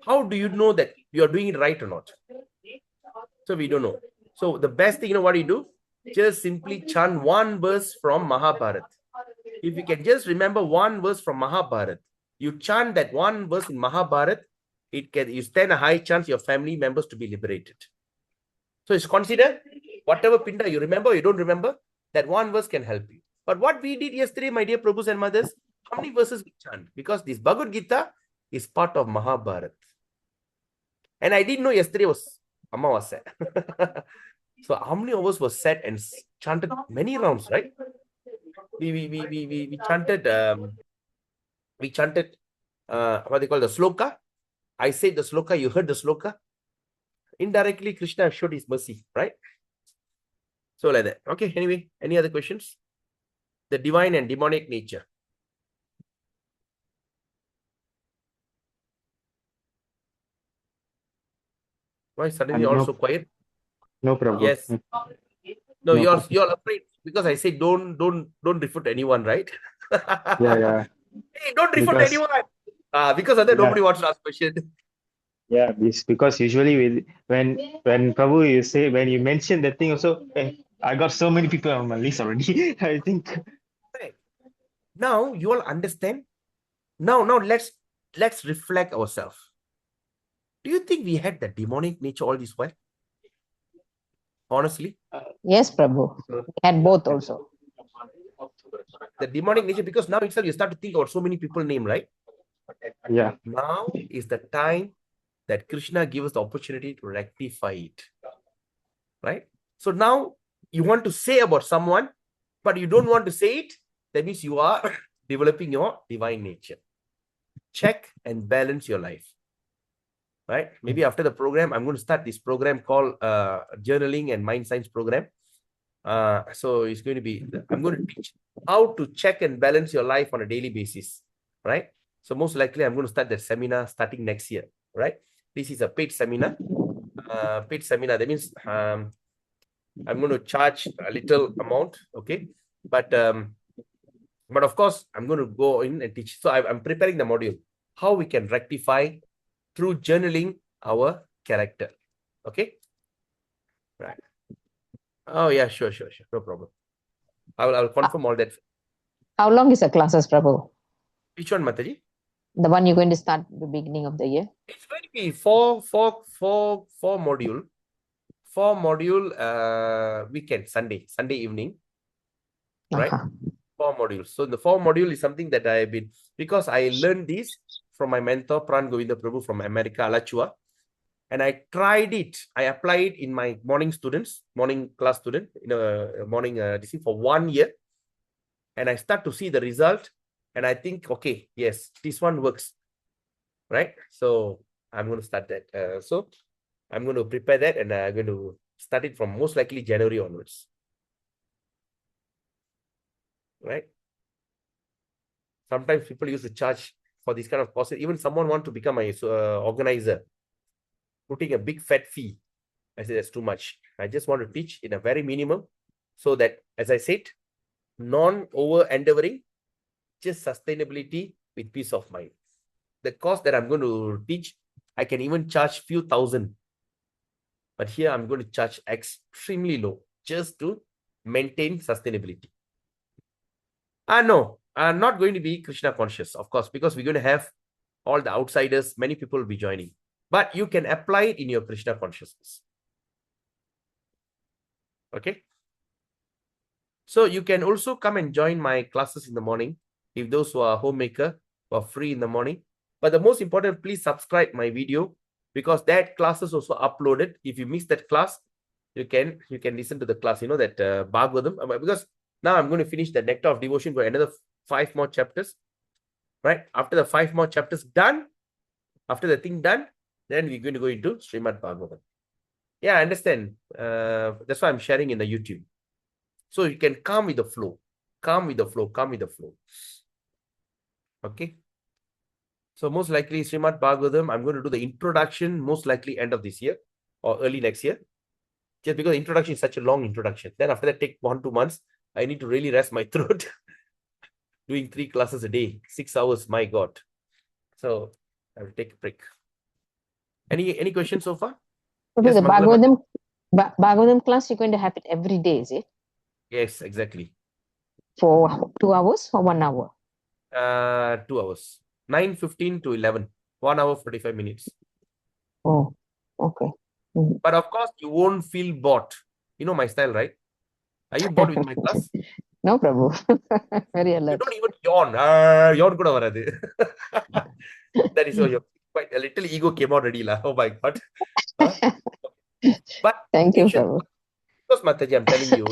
How do you know that you are doing it right or not? So we don't know. So the best thing, what you do? Just simply chant one verse from Mahabharata. If you can just remember one verse from Mahabharata, you chant that one verse in Mahabharata, you stand a high chance your family members to be liberated. So it's considered whatever Pinda you remember or you don't remember, that one verse can help you. But what we did yesterday, my dear Prabhus and mothers, how many verses we chant? Because this Bhagavad Gita is part of Mahabharata. And I didn't know yesterday was Amavasya. So how many of us was set and chanted many rounds, right? We chanted what they call the sloka. I said the sloka, you heard the sloka. Indirectly, Krishna showed his mercy, right? So like that. Okay, anyway, any other questions? The divine and demonic nature. Why suddenly all so quiet? No Prabhu. Yes. No, No. you're afraid because I say don't refute anyone, right? Yeah. Hey, don't refute Because anyone. Because of that, yeah, nobody wants to ask question. yeah, because usually when Prabhu when you mention that thing also, I got so many people on my list already. I think. Right. Now you all understand. Now let's reflect ourselves. Do you think we had the demonic nature all this while? Honestly, Yes, Prabhu. We had both also. the demonic nature, because now itself you start to think about so many people name, right? Yeah. Now is the time that Krishna gives us the opportunity to rectify it. Right? So now you want to say about someone, but you don't want to say it. That means you are developing your divine nature. Check and balance your life. Right? Maybe after the program, I'm going to start this program called journaling and mind science program. So it's going to be, I'm going to teach how to check and balance your life on a daily basis. Right? So most likely I'm going to start that seminar starting next year. Right? This is a paid seminar. That means I'm going to charge a little amount, okay? But of course, I'm going to go in and teach. So I'm preparing the module, how we can rectify through journaling our character, okay? Right. Oh yeah, sure, no problem. I'll confirm all that. How long is the classes, Prabhu? Which one, Mataji? The one you're going to start the beginning of the year? It's going to be four module. 4 module weekend, Sunday evening, right? Uh-huh. 4 modules. So the 4 module is something that I have been, because I learned this from my mentor, Pran Govinda Prabhu from America, Alachua. And I tried it. I applied it in my morning class student, in a morning this for 1 year. And I start to see the result. And I think, okay, yes, this one works. Right? So I'm going to start that. So I'm going to prepare that and I'm going to start it from most likely January onwards. Right? Sometimes people use to charge for this kind of courses. Even someone want to become a organizer, putting a big fat fee. I say that's too much. I just want to teach in a very minimum, so that, as I said, non-over endeavoring, just sustainability with peace of mind. The cost that I'm going to teach, I can even charge few thousand. But here I'm going to charge extremely low, just to maintain sustainability. No, I'm not going to be Krishna conscious, of course, because we're going to have all the outsiders, many people will be joining. But you can apply it in your Krishna consciousness. Okay? So you can also come and join my classes in the morning, if those who are homemaker, who are free in the morning. But the most important, please subscribe my video, because that class is also uploaded. If you miss that class, you can listen to the class, that Bhagavatam. Because now I'm going to finish the Nectar of Devotion for another 5 more chapters. Right? After the 5 more chapters done, after the thing done, then we're going to go into Srimad Bhagavatam. Yeah, I understand. That's why I'm sharing in the YouTube. So you can come with the flow. Come with the flow. Okay. So most likely Srimad Bhagavatam, I'm going to do the introduction, most likely end of this year or early next year. Just because introduction is such a long introduction. Then after that, take 1-2 months. I need to really rest my throat. Doing 3 classes a day, 6 hours, my God. So I will take a break. Any questions so far? Prabhu, Yes, the Mangalam. Bhagavatam class, you're going to have it every day, is it? Yes, exactly. For 2 hours or 1 hour? 2 hours. 9:15 to 11. 1 hour, 45 minutes. Oh, okay. Mhm. But of course, you won't feel bored. You know my style, right? Are you bored with my class? No, Prabhu. Very You alert. don't even yawn. Yawn kuda varadhu. That is why you're quite a little ego came out already lah. Oh my God. Huh? But Thank you, patience, Prabhu. because Mataji, I'm telling you,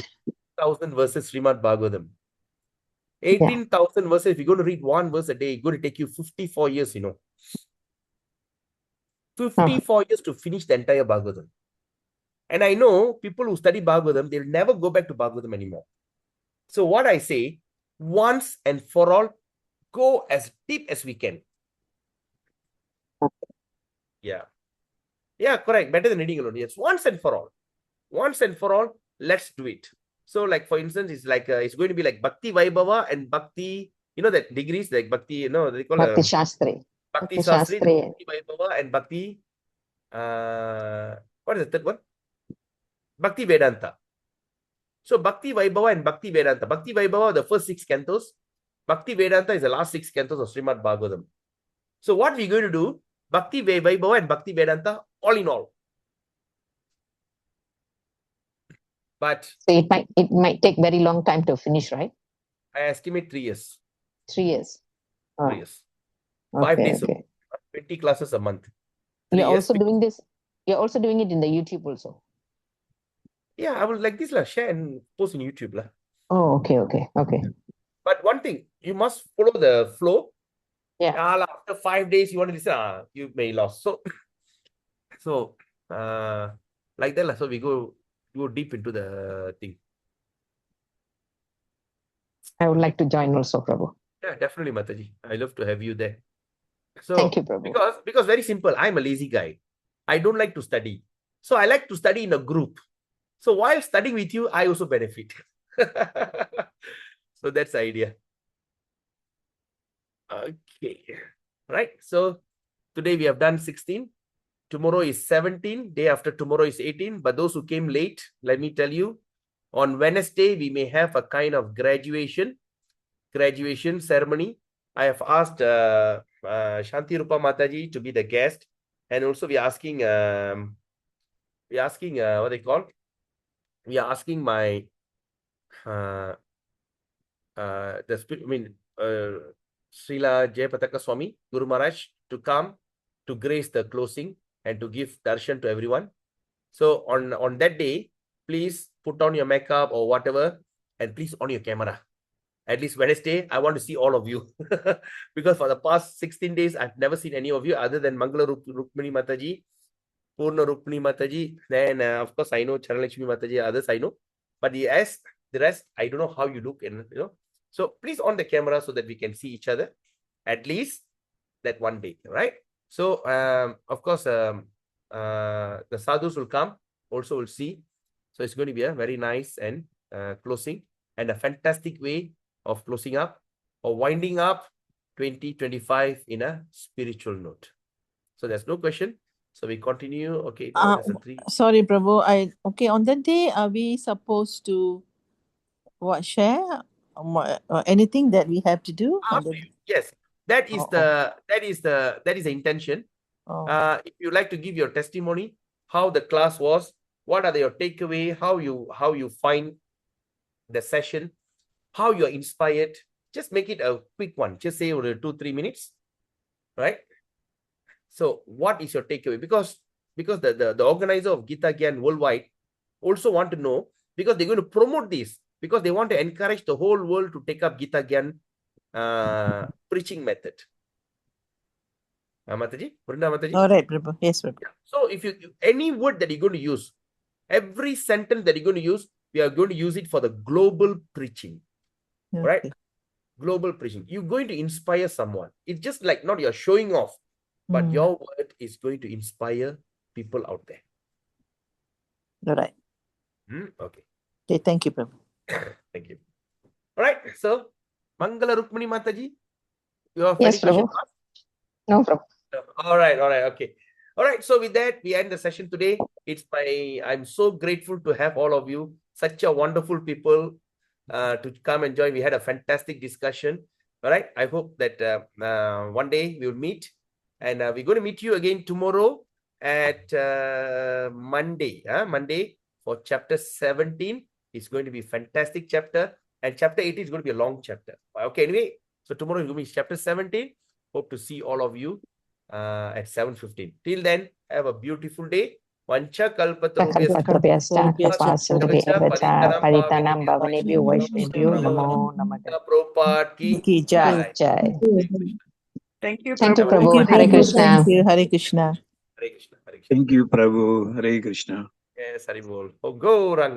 1,000 verses Srimad Bhagavatam. Yeah. 18,000 verses. If you're going to read 1 verse a day, it's going to take you 54 years, 54 years to finish the entire Bhagavatam. And I know people who study Bhagavatam, they'll never go back to Bhagavatam anymore. So what I say, once and for all, go as deep as we can. Yeah. Yeah, correct. Better than reading alone. Yes, once and for all. Once and for all, let's do it. So, like for instance, it's like it's going to be like Bhakti Vaibhava and Bhakti. You know that degrees like Bhakti. You know they call Bhakti Shastri. Bhakti Bhakti Sastri, Shastri. Bhakti Vaibhava, and Bhakti. What is the third one? Bhakti Vedanta. So Bhakti Vaibhava and Bhakti Vedanta. Bhakti Vaibhava, the first 6 cantos. Bhakti Vedanta is the last 6 cantos of Srimad Bhagavatam. So what we're going to do, Bhakti Vaibhava and Bhakti Vedanta, all in all. But So it might take very long time to finish, right? I estimate 3 years. 3 years. Oh, 3 years. 5 okay, days, okay. 20 classes a month. 3 You're years. also doing this. You're also doing it in the YouTube also. Yeah, I will like this lah, share and post in YouTube lah. Oh, okay, okay, okay. But one thing, you must follow the flow. Yeah. After 5 days, you want to listen, you may lose. So, like that lah. So we go deep into the thing. I would like to join also, Prabhu. Yeah, definitely, Mataji. I love to have you there. So Thank you, Prabhu. because very simple, I'm a lazy guy. I don't like to study. So I like to study in a group. So while studying with you, I also benefit. So that's the idea. Okay. Right. So today we have done 16. Tomorrow is 17. Day after tomorrow is 18. But those who came late, let me tell you, on Wednesday, we may have a kind of graduation ceremony. I have asked Shanti Rupa Mataji to be the guest. And also we are asking, what they call? We are asking my, Srila Jayapataka Swami, Guru Maharaj, to come to grace the closing and to give darshan to everyone. So on that day, please put on your makeup or whatever, and please on your camera. At least Wednesday, I want to see all of you. Because for the past 16 days, I've never seen any of you other than Mangala Rukmini Mataji, Purna Rukmini Mataji. Then, of course, I know Charanlakshmi Mataji, others I know. But the rest, I don't know how you look. And so please on the camera so that we can see each other. At least that one day, right? So, of course, the sadhus will come. Also, will see. So it's going to be a very nice and closing and a fantastic way of closing up or winding up 2025 in a spiritual note. So there's no question. So we continue. Okay. Now there's a 3. Sorry, Prabhu. On that day, are we supposed to share anything that we have to do? Yes, that is the intention. If you like to give your testimony, how the class was, what are your takeaway, how you find the session, how you're inspired. Just make it a quick one. Just say 2-3 minutes, right? So what is your takeaway? Because the organizer of Gita Gyan worldwide also want to know, because they're going to promote this, because they want to encourage the whole world to take up Gita Gyan preaching method. Mataji? Mataji? All right, Prabhu. Yes, Prabhu. Yeah. So if you any word that you're going to use, every sentence that you're going to use, we are going to use it for the global preaching. Okay. Right? Global preaching. You're going to inspire someone. It's just like not you're showing off, but your word is going to inspire people out there. All right. Okay. Okay, thank you, Prabhu. Thank you. All right. So, Mangala Rukmini Mataji, you are Yes, finished? Prabhu. No, Prabhu. All right. Okay. All right. So with that, we end the session today. I'm so grateful to have all of you, such a wonderful people to come and join. We had a fantastic discussion. All right. I hope that one day we will meet, and we're going to meet you again tomorrow at Monday. Monday for chapter 17. It's going to be a fantastic chapter, and chapter 18 is going to be a long chapter. Okay. Anyway, so tomorrow is going to be chapter 17. Hope to see all of you at 7:15. Till then, have a beautiful day. Vancha Kalpatarubhyascha paritanam bhavanebhyo vaishnavyo namo namaha. Prabhupada ki Jai. Jai. Thank you, Thank you, Prabhu. Prabhu. Hare Krishna. Thank you. Hare Krishna. Hare Krishna. Thank you, Prabhu. Hare Krishna. Yes, Hari Bol. Oh, go Ranga.